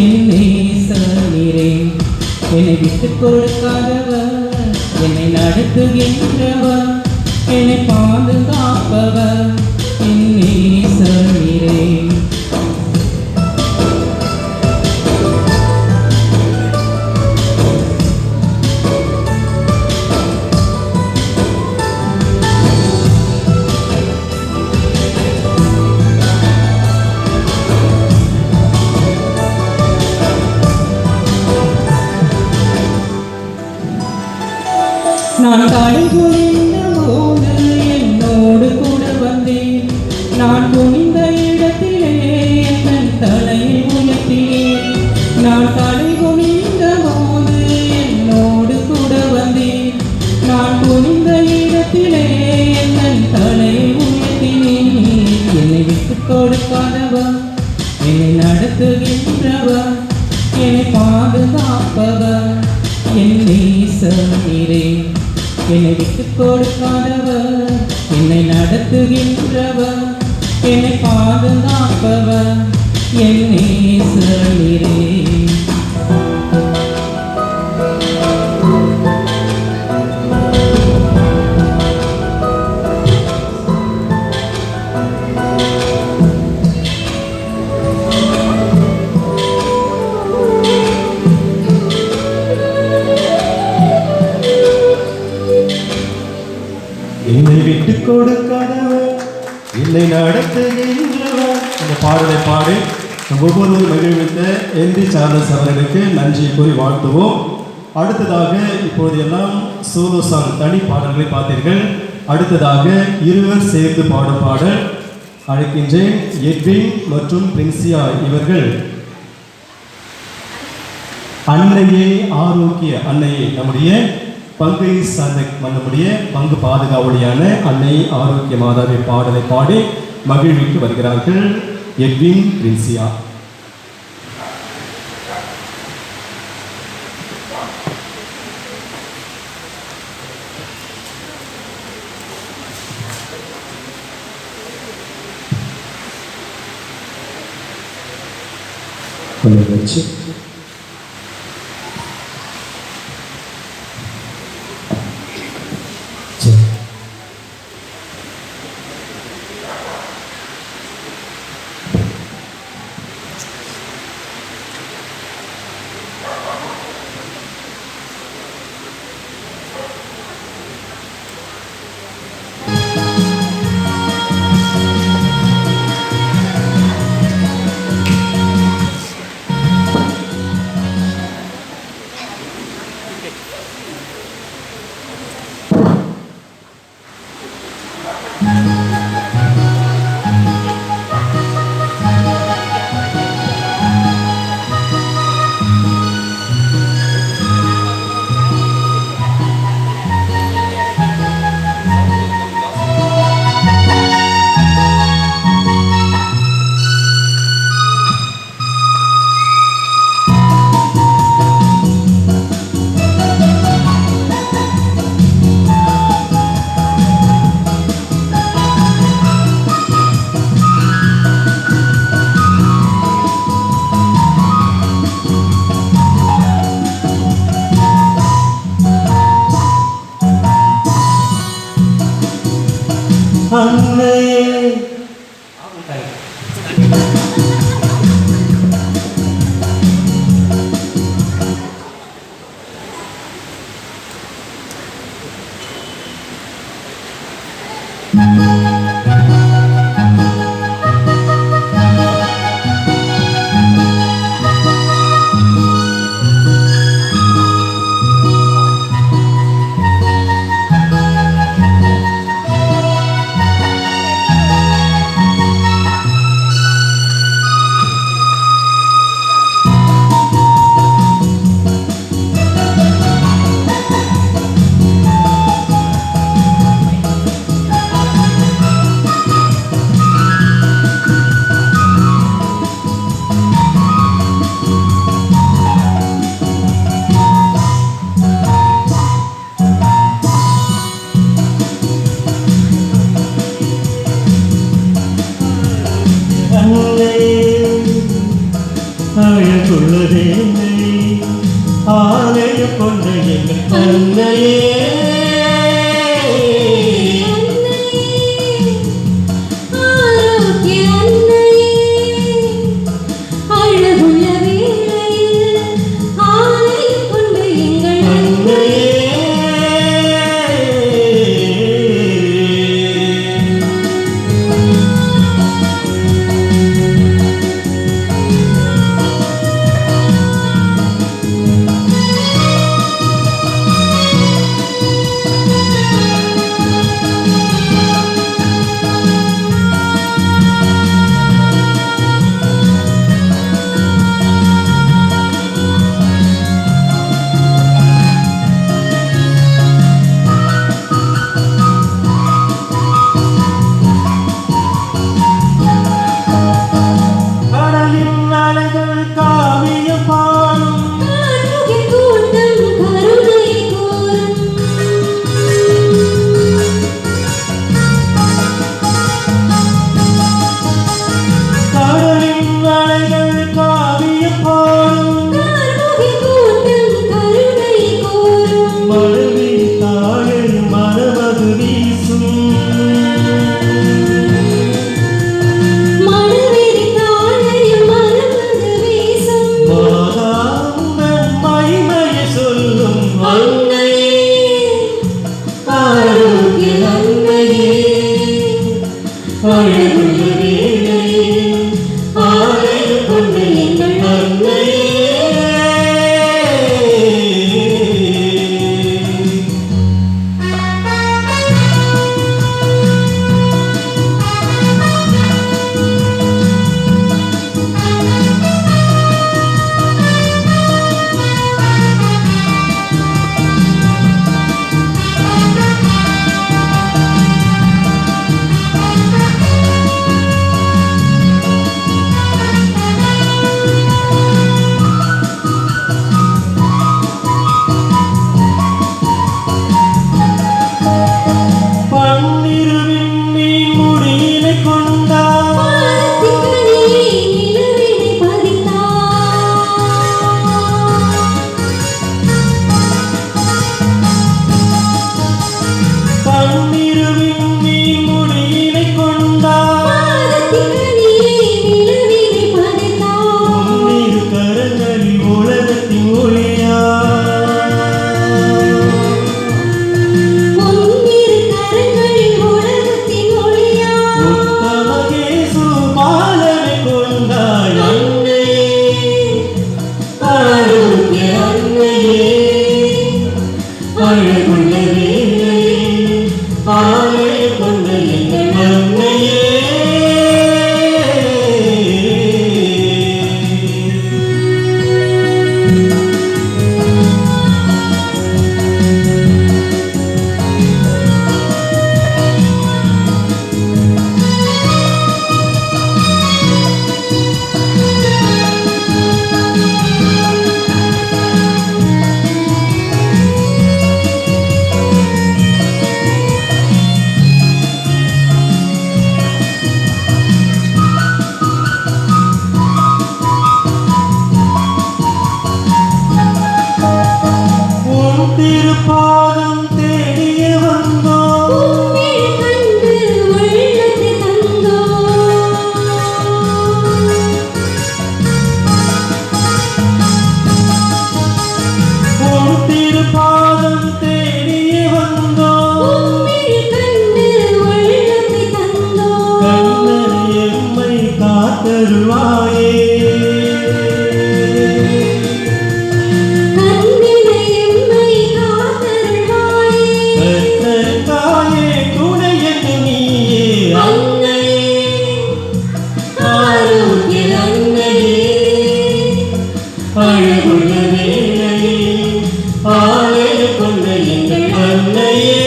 என் நேசரே. என்னை விட்டுக் கொடுக்காதவர், என்னை நடத்துகின்றவர், என்னை பாதுகாப்பவர், என் நேசரே. நான் தடை புரிந்த போது என்னோடு கூட வந்தேன். நான் குனிந்த இடத்திலே என் தலையை உயர்த்தினேன். நான் தடை குனிந்த போது என்னோடு கூட வந்தேன். நான் குனிந்த இடத்திலே என் தலையை உயர்த்தினேன். என்னை விட்டுக் கொடுக்காதவர், என்னை நடத்துகின்றவர், என்னை பாதுகாப்பவர், என் நேசரே. என்னை விட்டுக் கொடுக்காதவர், என்னை நடத்துகின்றவர், என்னை பாதுகாப்பவர், என் நேசரே. என்னை விட்டுக் கொடுக்காதவர், என்னை நடத்துகின்றவர், என்னை பாடலை பாடி ஒவ்வொருவரும் மகிழ்வித்த என்டி சார்லஸ் அவர்களுக்கு நன்றி கூறி வாழ்த்துவோம். அடுத்ததாக இப்பொழுது எல்லாம் சோலோ சாங் தனி பாடல்களை பார்த்தீர்கள். அடுத்ததாக இருவர் சேர்ந்து பாடும் பாடல் அழைக்கின்றேன். எட்வின் மற்றும் பிரின்சியா இவர்கள் அன்னையே ஆரோக்கிய அன்னையே, நம்முடைய பங்கை சார்ந்த நம்முடைய பங்கு பாதுகாவலியான அன்னை ஆரோக்கிய மாதாவை பாடலை பாடி மகிழ்வித்து வருகிறார்கள். எட்வின், பிரின்சியா. வச்சு திருப்பாதம் தேடிய வந்தோம் கண்டு உள்ளத்தை தந்தோம் திருப்பாதம் தேடிய வந்தோம் கண்டு உள்ளத்தை தந்தோம் கண்ணனை எம்மை காத்தருவாயே கண்ணினை எம்மை காத்தருள்வாயே தாயே துணை என்று நீயே அன்னையே ஆரோக்கிய அன்னையே அழகுள்ள வேளையே ஆலய கொண்ட எங்கள் அன்னையே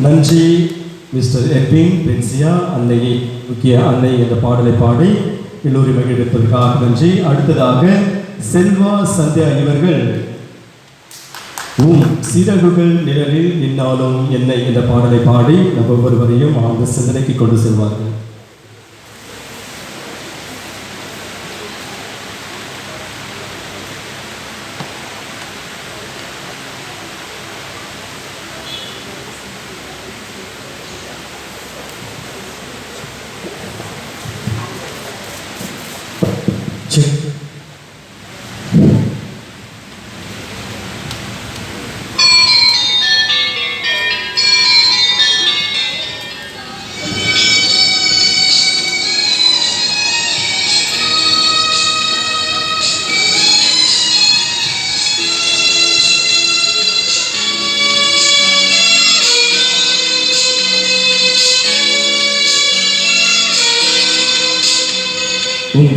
நன்றி மிஸ்டர் எர்வின் பென்சியா அன்னையை முக்கிய அன்னை என்ற பாடலை பாடி எல்லோரும் மகிழ்ப்பதற்காக நன்றி. அடுத்ததாக செல்வா சந்தியா இவர்கள் சிறகுகள் நிழலில் என்னாலும் என்னை என்ற பாடலை பாடி நம் ஒவ்வொருவரையும் ஆழ்ந்த சிந்தனைக்கு கொண்டு செல்வார்கள்.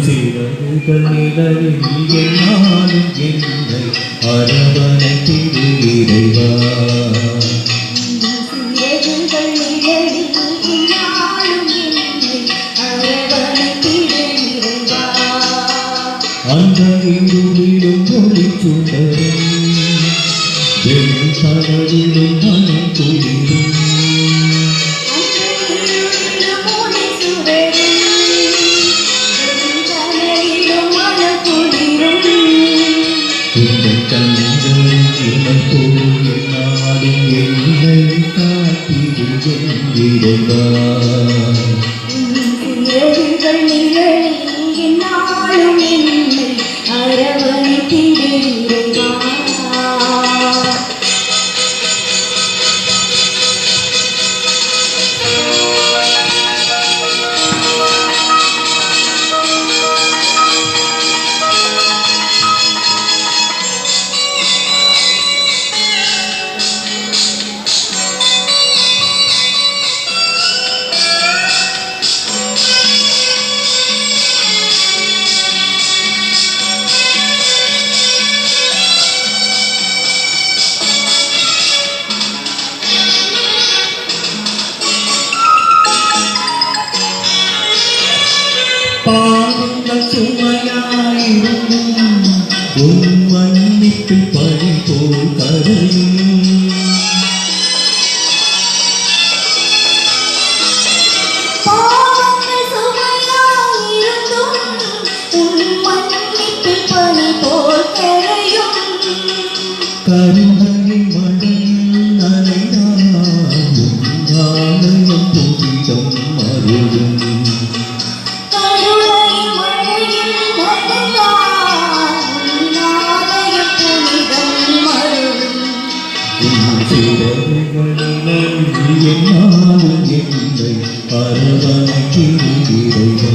சிறகுகள் நிழலில் என்னாலும் என்னை அரவணைத்திடு இறைவா. சிறகுகள் நிழலில் என்னாலும் என்னை அரவணைத்திடு இறைவா. அந்த இருளிலும் ஒளி சுடரும் வெறும் கடலிலும் மனம் துளிரும் உங்கள் கண்களில் போல் என்னாலும் என்னை காத்திடுவேன் இறைவா. சிறகுகள் நிழலில் என்னாலும் என்னை அரவணைத்திடு இறைவா. பாவங்கள் சுமையாயிருந்தும் உன் மன்னிப்பில் பழி போல் கரையும். பாவங்கள் சுமையாயிருந்தும் உன் மன்னிப்பில் பனி போல் கரையும். கருணையின் மழையில் நனைந்தால் உன் ஆலயம் புதிதம் அருளும். என்னாலும் என்னை அரவணைத்திடு இறைவா.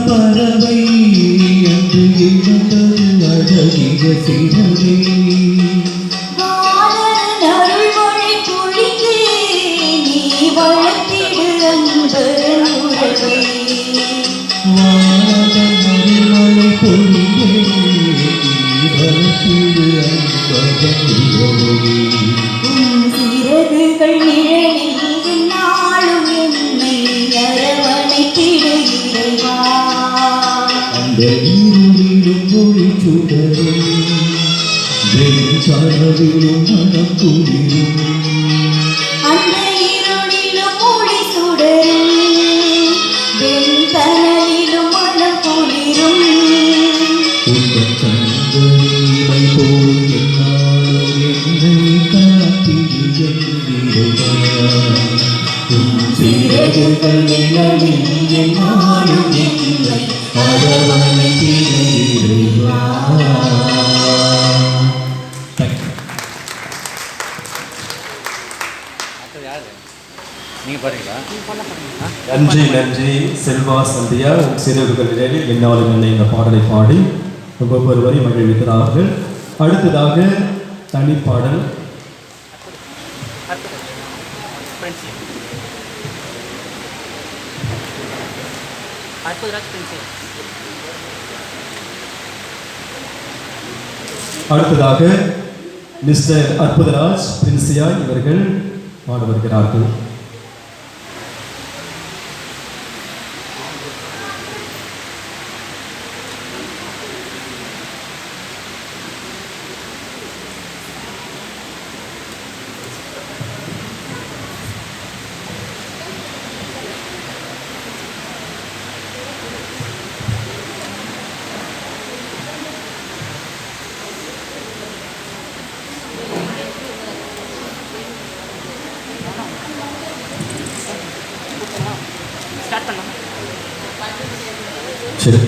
பறவை என்று இழந்தது அழகிய சிறகை வானரன் அருள்மொழி பொழிந்து நீ வளர்த்திடு அன்பரன் உறவை. வானதன் மறுமலை பொழிந்தே வளர்த்திடு அன்பதன் உறவை. உன் சிறகுகள் நிழலில் எந்நாளும் என்னை அரவணைத்திடு இறைவா. அந்த இருளிலும் ஒளி சுடரும் வெண்சாரலிலும் மனம் குளிரும் அந்த இருளிலும் ஒளி சுடரும் வெண்தனலிலும் மனம் குளிரும். உங்கள் கண்களை போல் என்னாலும் என்னை காத்திடு என்கிறவா. உன் சிறகுகள் நிழலில் என்னாலும் என்னை அரவணைத்திடு இறைவா. நீங்க பாருங்களா? நன்றி நன்றி செல்வா சந்தியா உன் சிறகுகள் நிலையில் என்னாலும் என்னை இந்த பாடலை பாடி ஒவ்வொருவரை மகிழ்விக்கிறார்கள். அடுத்ததாக தனிப்பாடல் அடுத்ததாக மிஸ்டர் அற்புதராஜ் பிரின்சியா இவர்கள் பாட வருகிறார்கள். சரி.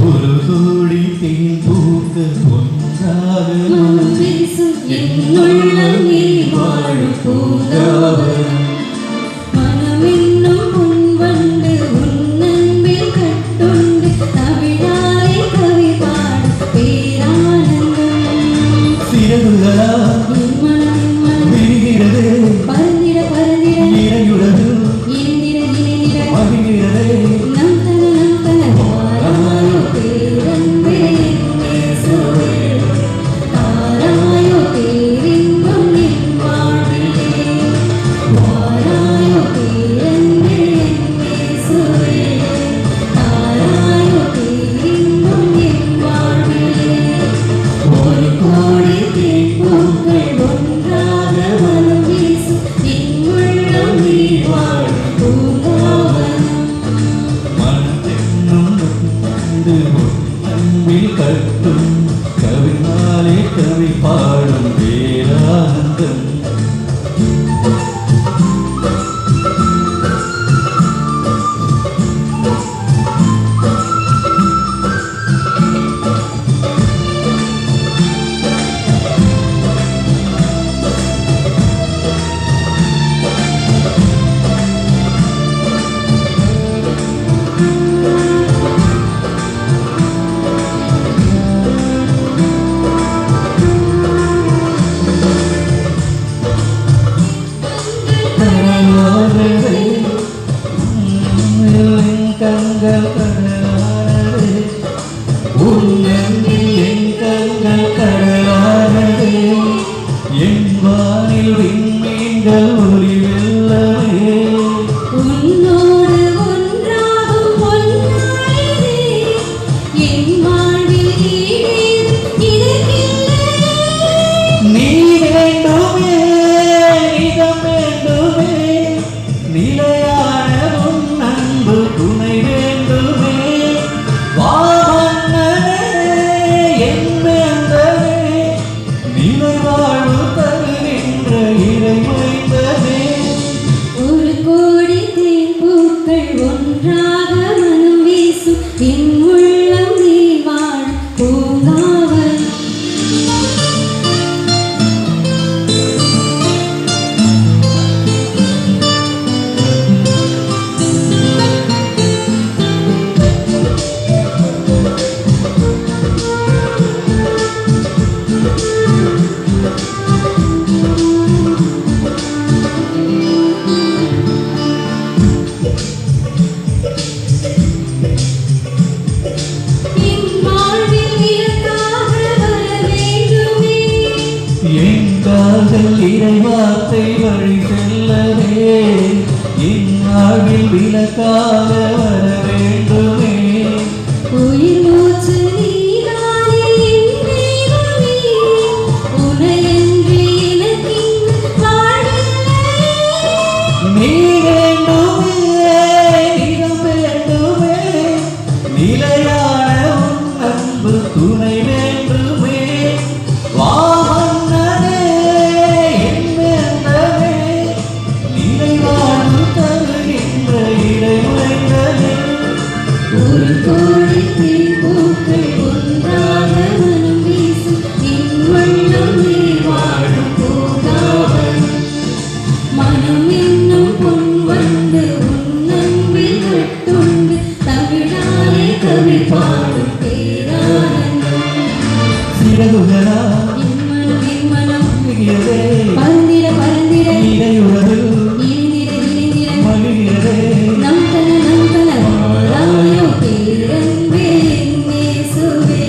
ஒரு கோடி தேன் பூக்க ஒன்றாக மனம் வீசும் என்னுள்ளம் நீ வாழும் பூங்காவனம். மனமென்னும் பொன்வண்டு உன் அன்பில் கட்டுண்டு தமிழாலே கவி பாடும் பேரானந்தம். சிறகுகளா என் மனம் விரிகிறது பறந்திட பறந்திட இறையுடது இணைந்திட இணைந்திட மகிழ்கிறது நம் தன தாராயோ பேரன்பே இயேசுவே. தாராயோ பேரின்பம் என் வாழ்விலே. தாராயோ பேரன்பே இயேசுவே. தாராயோ பேரின்பம் என் வாழ்விலே. ஒரு கோடி தேன்பூக்கள் ஒன்றாக மனம் வீசும் என் உள்ளம் நீ வாழும் பூங்காவனம். மனத்தென்னும் வந்து அன்பில் கட்டும் கவினாலே கவி பாடும் பேரானந்தம். கண்கள் கடலானது உன் என் கண்கள் கடலானது வானில் விண்மீன்கள் ஒளி வெள்ளமே உன்னோடு ஒன்றாகும் பொன்னாளிதே என் வாழ்வில் ஈடேது இதற்கில்லையே நீ வேண்டுமே இதம் வேண்டுமே நிலையான உன் அன்பு துணை வேண்டுமே வாமன்னனே என் வேந்தனே நிலை வாழ்வு தருகின்ற இறைமைந்தனே ஒரு கோடி தேன்பூக்கள் ஒன்றாக மனம் வீசும் என் உள்ளம் நீ வாழும் பூங்காவன் என் வாழ்வில் விளக்காக வர வேண்டுமே என் காதல் இறைவார்த்தை வழி செல்லவே என் வாழ்வில் விளக்காக வர வேண்டுமே உயிர் மூச்சு நீதானே என் தெய்வமே உனையன்றி எனக்கிங்கு வாழ்வில்லையே நீ வேண்டுமே இடம் வேண்டுமே நிலையான உன் அன்பு துணை வேண்டுமே வாமன்னனே என் வேந்தனே நிலை வாழ்வு தருகின்ற இறைமைந்தனே ஒரு கோடி தேன்பூக்கள் ஒன்றாக மனம் வீசும் என் உள்ளம் நீ வாழும் பூங்காவன் மனம் என்னும் பொன் வந்து உன் அன்பில் கட்டுண்டு தமிழாலே கவி பாடும் பேரானந்தம் சிறகுகளா என் மனம் மகிழ்கிறதே பறந்திட பறந்திட இடையுறவு இனிந்திட இனிந்திட மகிழ்கிறதே நம் தன தாராயோ பேரன்பே என் இயேசுவே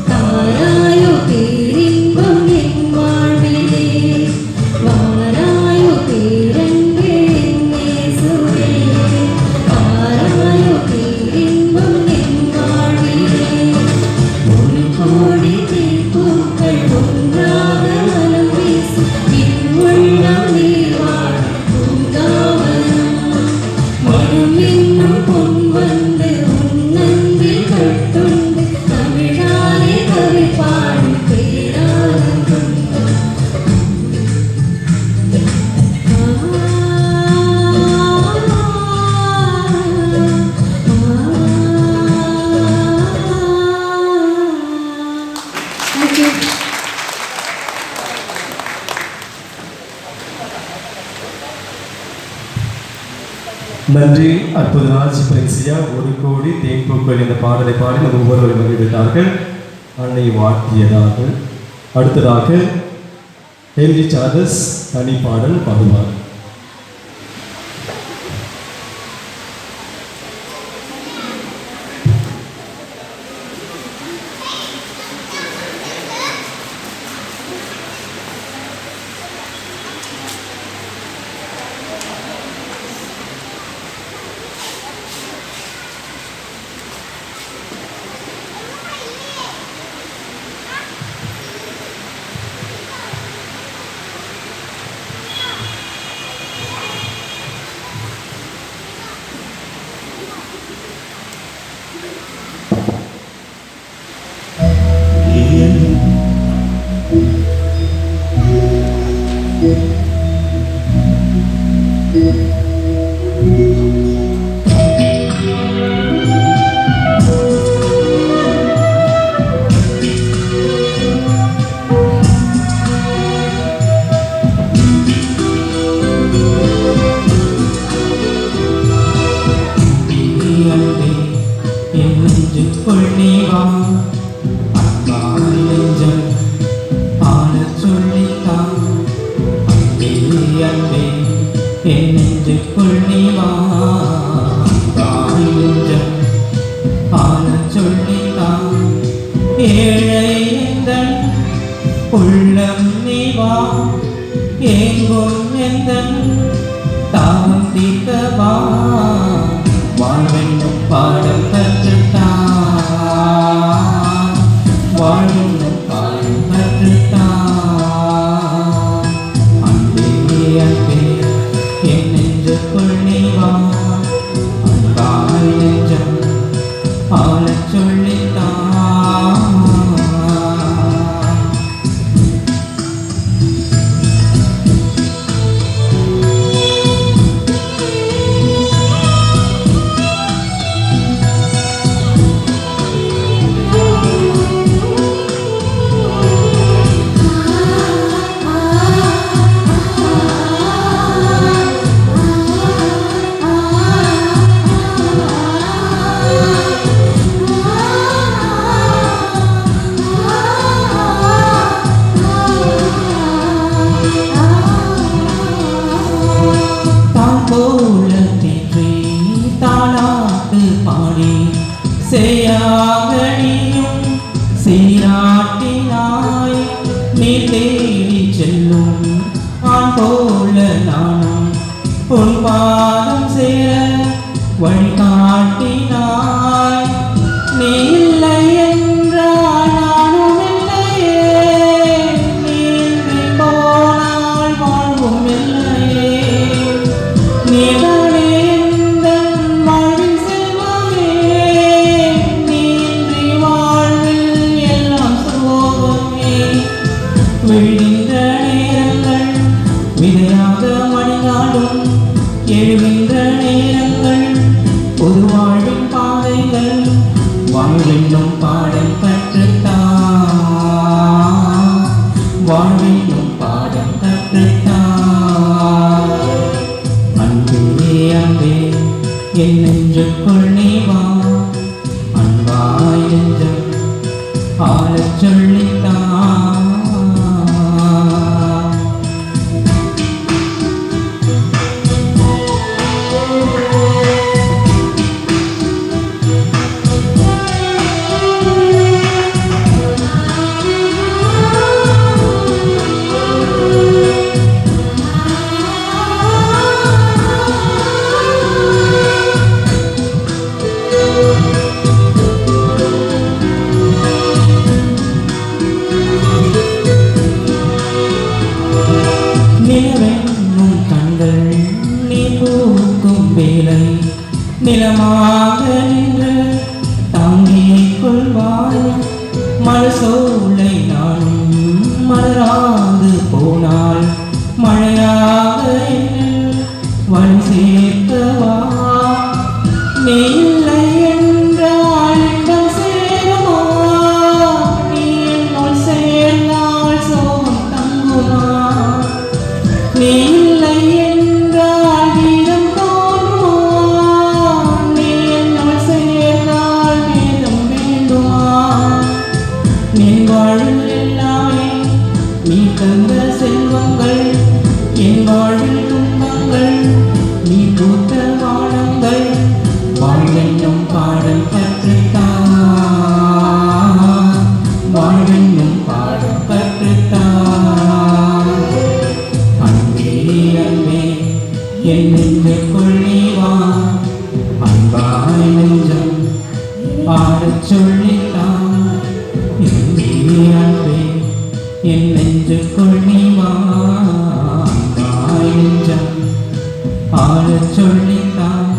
தாராயோ பேரின்பம் என் வாழ்விலே வாராயோ பேரன்பே என் இயேசுவே தாராயோ பேரின்பம் என் வாழ்விலே ஒரு கோடி தேன்பூக்கள் ஒன்றாக மனம் வீசும் என் உள்ளம் நீ வாழும் பூங்காவனம் மனம் என்னும் பொன் வந்து உன் அன்பில் கட்டுண்டு தமிழாலே கவி பாடும் பேரானந்தம் Thank you. நன்றி. அற்புத ராஜி பரிசியா ஒரு கோடி தேன்பூக்கள் இந்த பாடலை பாடி நம்ம ஒவ்வொருவரும் மகிழ்வித்தார்கள். அன்னை வாழ்த்தியதாக அடுத்ததாக ஹென்றி சார்லஸ் தனி பாடல் பாடுவார். ஏழை எந்தன் உள்ளம் நீ வா ஏங்கும் எந்தன் தாகம் தீர்க்கவா வாழ்வென்னும் பாடம் கற்றுத்தான் வாழ்வென்னும் பாடம் கற்றுத்தான் அன்பே அன்பே என் நெஞ்சுக்குள் நீ வா அன்பாய் நெஞ்சம் ஆளச் சொல்லித்தான் செய்யாகணியும் சீராட்டினாய் நீ தேடி செல்லும் ஆண் போல நானும் உன் பாதம் சேர வழிகாட்டினாய் நீ இல்லை என்றால் நானும் இல்லையே நீ இன்றி போனால் வாழ்வும் இல்லையே நீதானே எந்தன் வாழ்வின் செல்வமே நீ இன்றி வாழ்வில் எல்லாம் சோகமே விழுகின்ற நேரங்கள் விதையாக மணிநாடும் எழுகின்ற நேரங்கள் பொது வாழும் பாதைகள் வாழ்வென்னும் பாடம் கற்றுத்தான் வாழ்வென்னும் பாடம் கற்றுத்தான் அன்பே அன்பே என் நெஞ்சுக்குள் நீ வா அன்பாய் நெஞ்சம் ஆளச் சொல்லித்தான் நிலவென்னும் கண்கள் நீ பூக்கும் வேலை நிலமாக நின்று தாங்கிக் கொள்வாய் மலசோலை நானும் மலராது போனால் மழையாக என்னில் வழி சேர்க்கவா நீ இல்லை என்றால் இன்பம் சேருமா நீ என்னுள் சேர்ந்தால் சோகம் தங்குமா நீ இல்லை என்றால் வீரம் தோன்றுமா நீ என்னுள் சேர்ந்தால் வேதம் வேண்டுமா என் வாழ்வில் எல்லாமே நீ தந்த செல்வங்கள் என் வாழ்வில் துன்பங்கள் நீ பூத்த வானங்கள் வாழ்வென்னும் பாடம் கற்றுத்தான் வாழ்வென்னும் பாடம் கற்றுத்தான் அன்பே அன்பே என் நெஞ்சுக்குள் நீ வா அன்பாய் நெஞ்சம் பாடச் சொல்லித்தான் அன்பே அன்பே என் நெஞ்சுக்குள் நீ வா அன்பாய் நெஞ்சம் பாடச் சொல்லித்தான்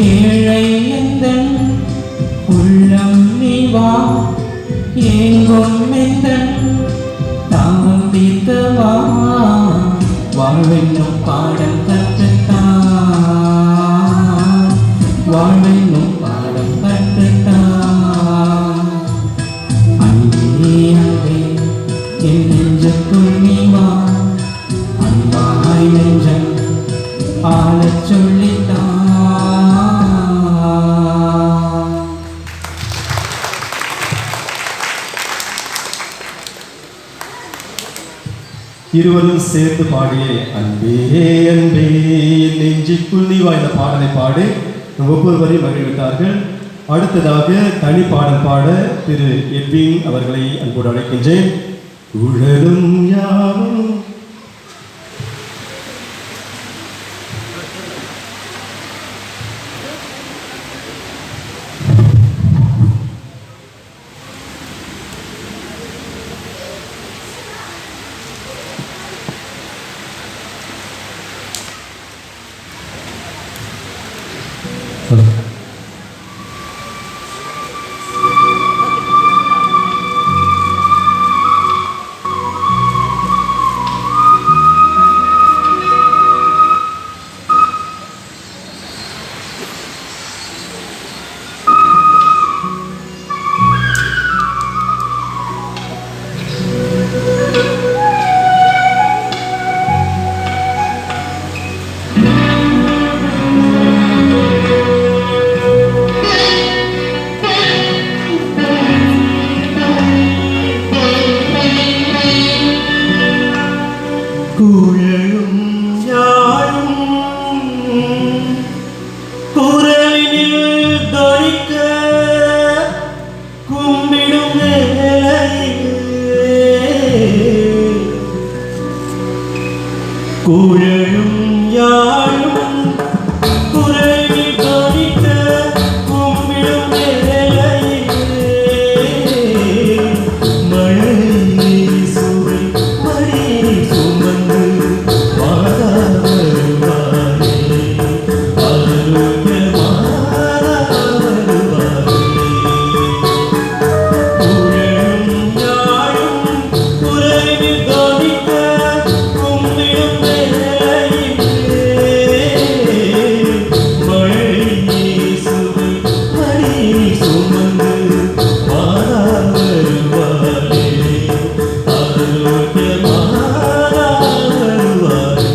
ஏழை எந்தன் உள்ளம் நீ வா ஏங்கும் எந்தன் தாகம் தீர்க்கவா வாழ்வென்னும் பாடம் கற்றுத்தான் வாழ்வென்னும் பாடம் கற்றுத்தான் அன்பே அன்பே என் நெஞ்சுக்குள் நீ வா அன்பாய் நெஞ்சம் ஆளச் சொல்லித்தான் இருவரும் சேர்ந்து பாடிய அன்பே அன்பே என் நெஞ்சுக்குள் நீ வா இந்த பாடலை பாடி ஒவ்வொருவரையும் மகிழ்வித்தார்கள். அடுத்ததாக தனி பாடல் பாட திரு எட்வின் அவர்களை அன்போடு அழைக்கின்றேன். உழலும் யாவும் குழலும் யாழும் குரலினில் தொனிக்க கும்பிடும் வேளையிலே குழலும் யாழும் குரலினில் தொனிக்க கும்பிடும் வேளையிலே மழை சுவை மடி சுமந்து வாரா வருவாரே ஆரோக்கிய வாரா வருவாரே குழலும் யாழும் குரலினில் தொனிக்க கும்பிடும் வேளையிலே மழை சுவை மடி சுமந்து வாரா வருவாரே ஆரோக்கிய வாரா வருவாரே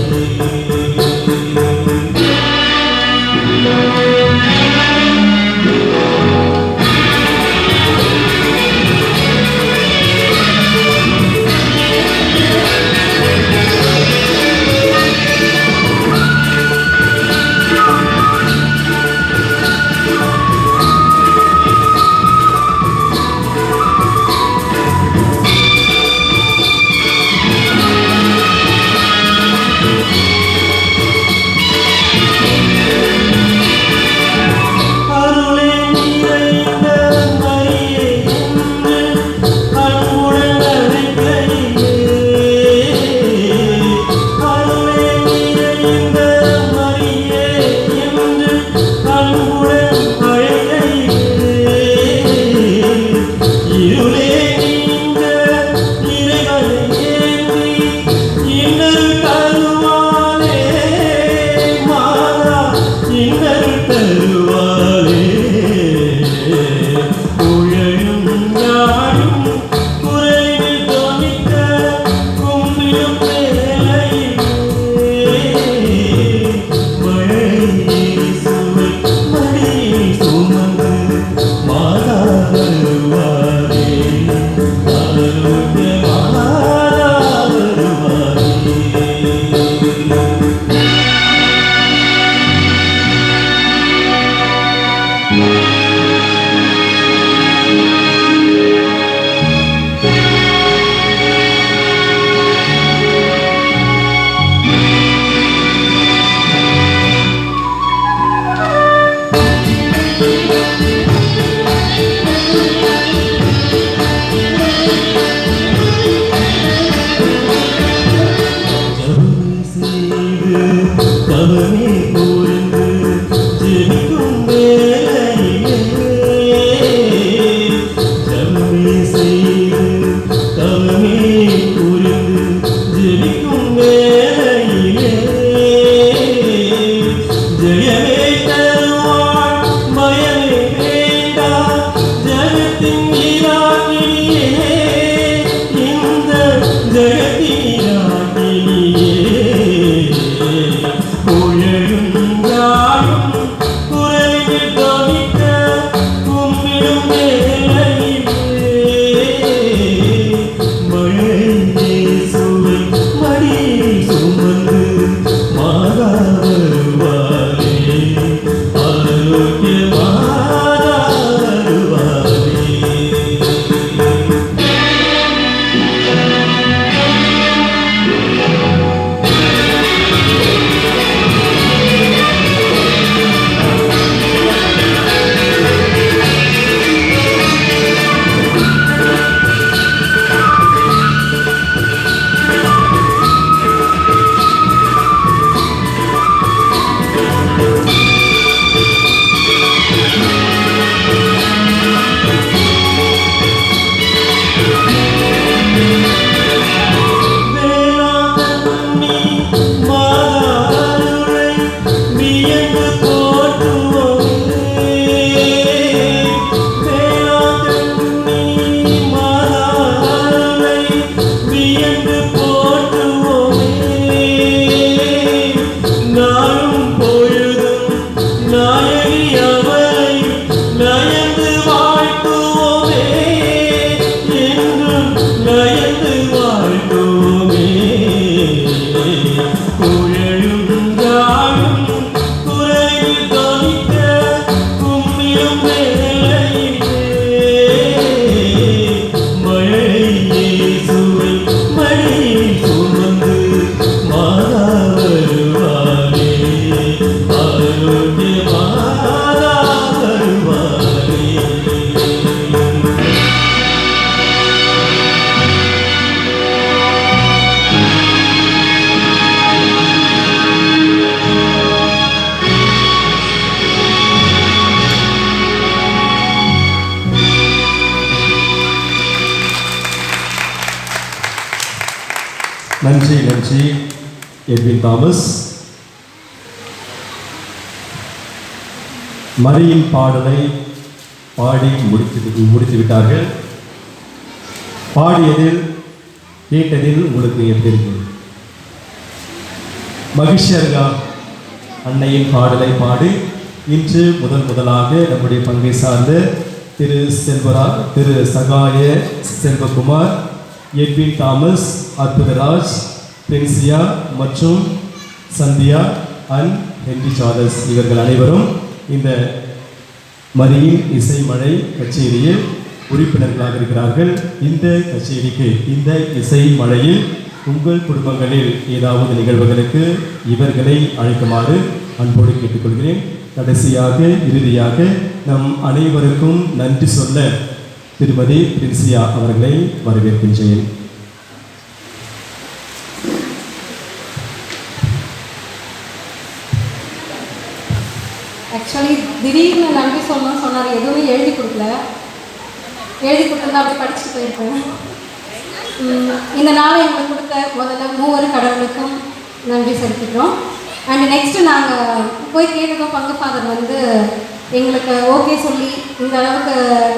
அருளே நிறைந்த மரியே என்று அன்புடன் அழைக்கையிலே அருளே நிறைந்த மரியே என்று அன்புடன் அழைக்கையிலே இருளே நீங்க இறைவனை ஏந்தி இன்னருள் தருவாளே மாதா இன்னருள் தருவாளே குழலும் யாழும் குரலினில் தொனிக்க கும்பிடும் வேளையிலே மழை சுவை மடி சுமந்து மாதா வருவாரே ஆரோக்கிய மாதா வருவாரே ஜபமே செய்து தவமே புரிந்து ஜெபிக்கும் வேளையிலே ஜபமே செய்து தவமே புரிந்து ஜெபிக்கும் வேளையிலே ஜெயமே தருவாள் பயமே வேண்டாம் ஜகத்தின் வீராகினியே இந்த ஜகதீராகினியே குழலும் யாழும் குரலினில் தொனிக்க கும்பிடும் வேளையிலே மழை சுவை நன்றி நன்றி எட்வின் தாமஸ். மரியின் பாடலை பாடி முடித்து விட்டார்கள். பாடியதில் கேட்டதில் உங்களுக்கு எப்படி இருக்கு? மகிழ்ச்சியா இருக்கா? அன்னையின் பாடலை பாடி இன்று முதலாக நம்முடைய பங்கை சார்ந்த திரு சகாய செல்வகுமார், எட்வின் தாமஸ், அற்புதராஜ், பென்சியா மற்றும் சந்தியா அண்ட் ஹென்றி சார்லஸ் இவர்கள் அனைவரும் இந்த மரியின் இசைமழை கச்சேரியில் உறுப்பினர்களாக இருக்கிறார்கள். இந்த கச்சேரிக்கு, இந்த இசை மழையில் உங்கள் குடும்பங்களில் ஏதாவது நிகழ்வுகளுக்கு இவர்களை அழைக்குமாறு அன்போடு கேட்டுக்கொள்கிறேன். கடைசியாக இறுதியாக நம் அனைவருக்கும் நன்றி சொல்ல திருமதி பிரின்சியா அவர்களை வரவேற்கின்றேன். ஆக்சுவலி திடீர்னு நன்றி சொல்லணும்னு சொன்னார். எதுவுமே எழுதி கொடுக்கல. எழுதி கொடுத்துருந்தா அப்படி படிச்சுட்டு போயிருப்பேன். இந்த நாளை எங்களுக்கு கொடுத்த முதல்ல மூவர் கடவுளுக்கும் நன்றி செலுத்திக்கிறோம். அண்ட் நெக்ஸ்ட்டு நாங்கள் போய் கேட்டதும் பங்கு ஃபாதர் வந்து எங்களுக்கு ஓகே சொல்லி இந்த அளவுக்கு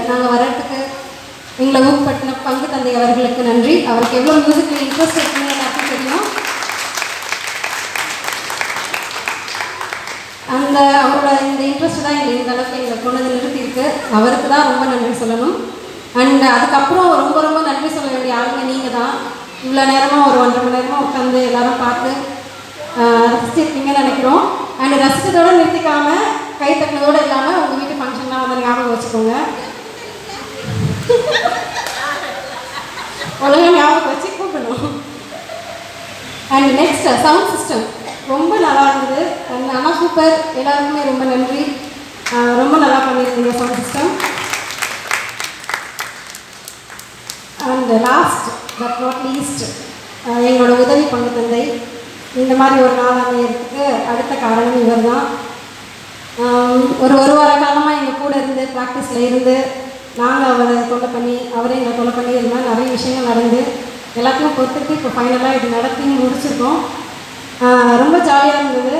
நாங்கள் வர்றதுக்கு எங்களை ஊக்கப்படுத்தின பங்கு தந்தை அவர்களுக்கு நன்றி. அவருக்கு எவ்வளோ மியூசிக்கில் இன்ட்ரெஸ்ட் இருக்குன்னு எல்லாருக்கும் தெரியும். அவரோட இந்த இன்ட்ரெஸ்ட் தான் எங்களை இந்த அளவுக்கு எங்களை கொண்டு நிறுத்தியிருக்கு. அவருக்கு தான் ரொம்ப நன்றி சொல்லணும். அண்ட் அதுக்கப்புறம் ரொம்ப ரொம்ப நன்றி சொல்ல வேண்டிய ஆளுங்க நீங்கள் தான். இவ்வளோ நேரமாக ஒரு 1.5 மணி நேரமாக உட்காந்து எல்லாரும் பார்த்து ரசிச்சிருக்கீங்கன்னு நினைக்கிறோம். அண்ட் ரசித்ததோடு நிறுத்திக்காமல் கை தட்டினதோடு இல்லாமல் உங்கள் வீட்டு ஃபங்க்ஷன்லாம் வந்து ஞாபகம் வச்சுக்கோங்க. ஒழுங்காக ஞாபகம் வச்சு கூப்பிடணும். அண்ட் நெக்ஸ்ட் சவுண்ட் சிஸ்டம் ரொம்ப நல்லா இருந்தது. ஆனால் சூப்பர். எல்லாருக்குமே ரொம்ப நன்றி. ரொம்ப நல்லா பண்ணியிருந்தீங்க sound system. And last but not least எங்களோட உதவி பங்கு தந்தை. இந்த மாதிரி ஒரு நாள் அமையறதுக்கு அடுத்த காரணம் இவர் தான். ஒரு வார காலமாக எங்கள் கூட இருந்து ப்ராக்டிஸில் இருந்து நாங்கள் அவரை தொலை பண்ணி அவரை எங்களை தொலை பண்ணி இருந்தால் நிறைய விஷயங்கள் நடந்து எல்லாத்தையும் பொறுத்துட்டு இப்போ ஃபைனலாக இது நடத்தி முடிச்சிருக்கோம். ரொம்ப ஜாலியாக இருந்தது.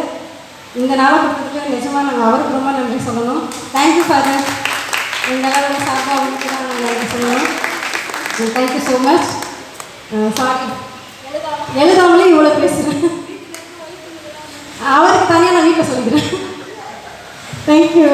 இந்த நாளை கொடுத்துட்டு நிஜமாக நாங்கள் அவருக்கு ரொம்ப நன்றி சொல்லணும். Thank you father. இந்த அளவில் சார்பாக அவங்களுக்கு தான் நாங்கள் நன்றி சொல்லணும். Thank you so much. சாரி எழுதாமலே இவ்வளோ பேசுகிறேன். அவருக்கு தனியாக நான் வீட்டில் சொல்லிக்கிறேன். தேங்க்யூ.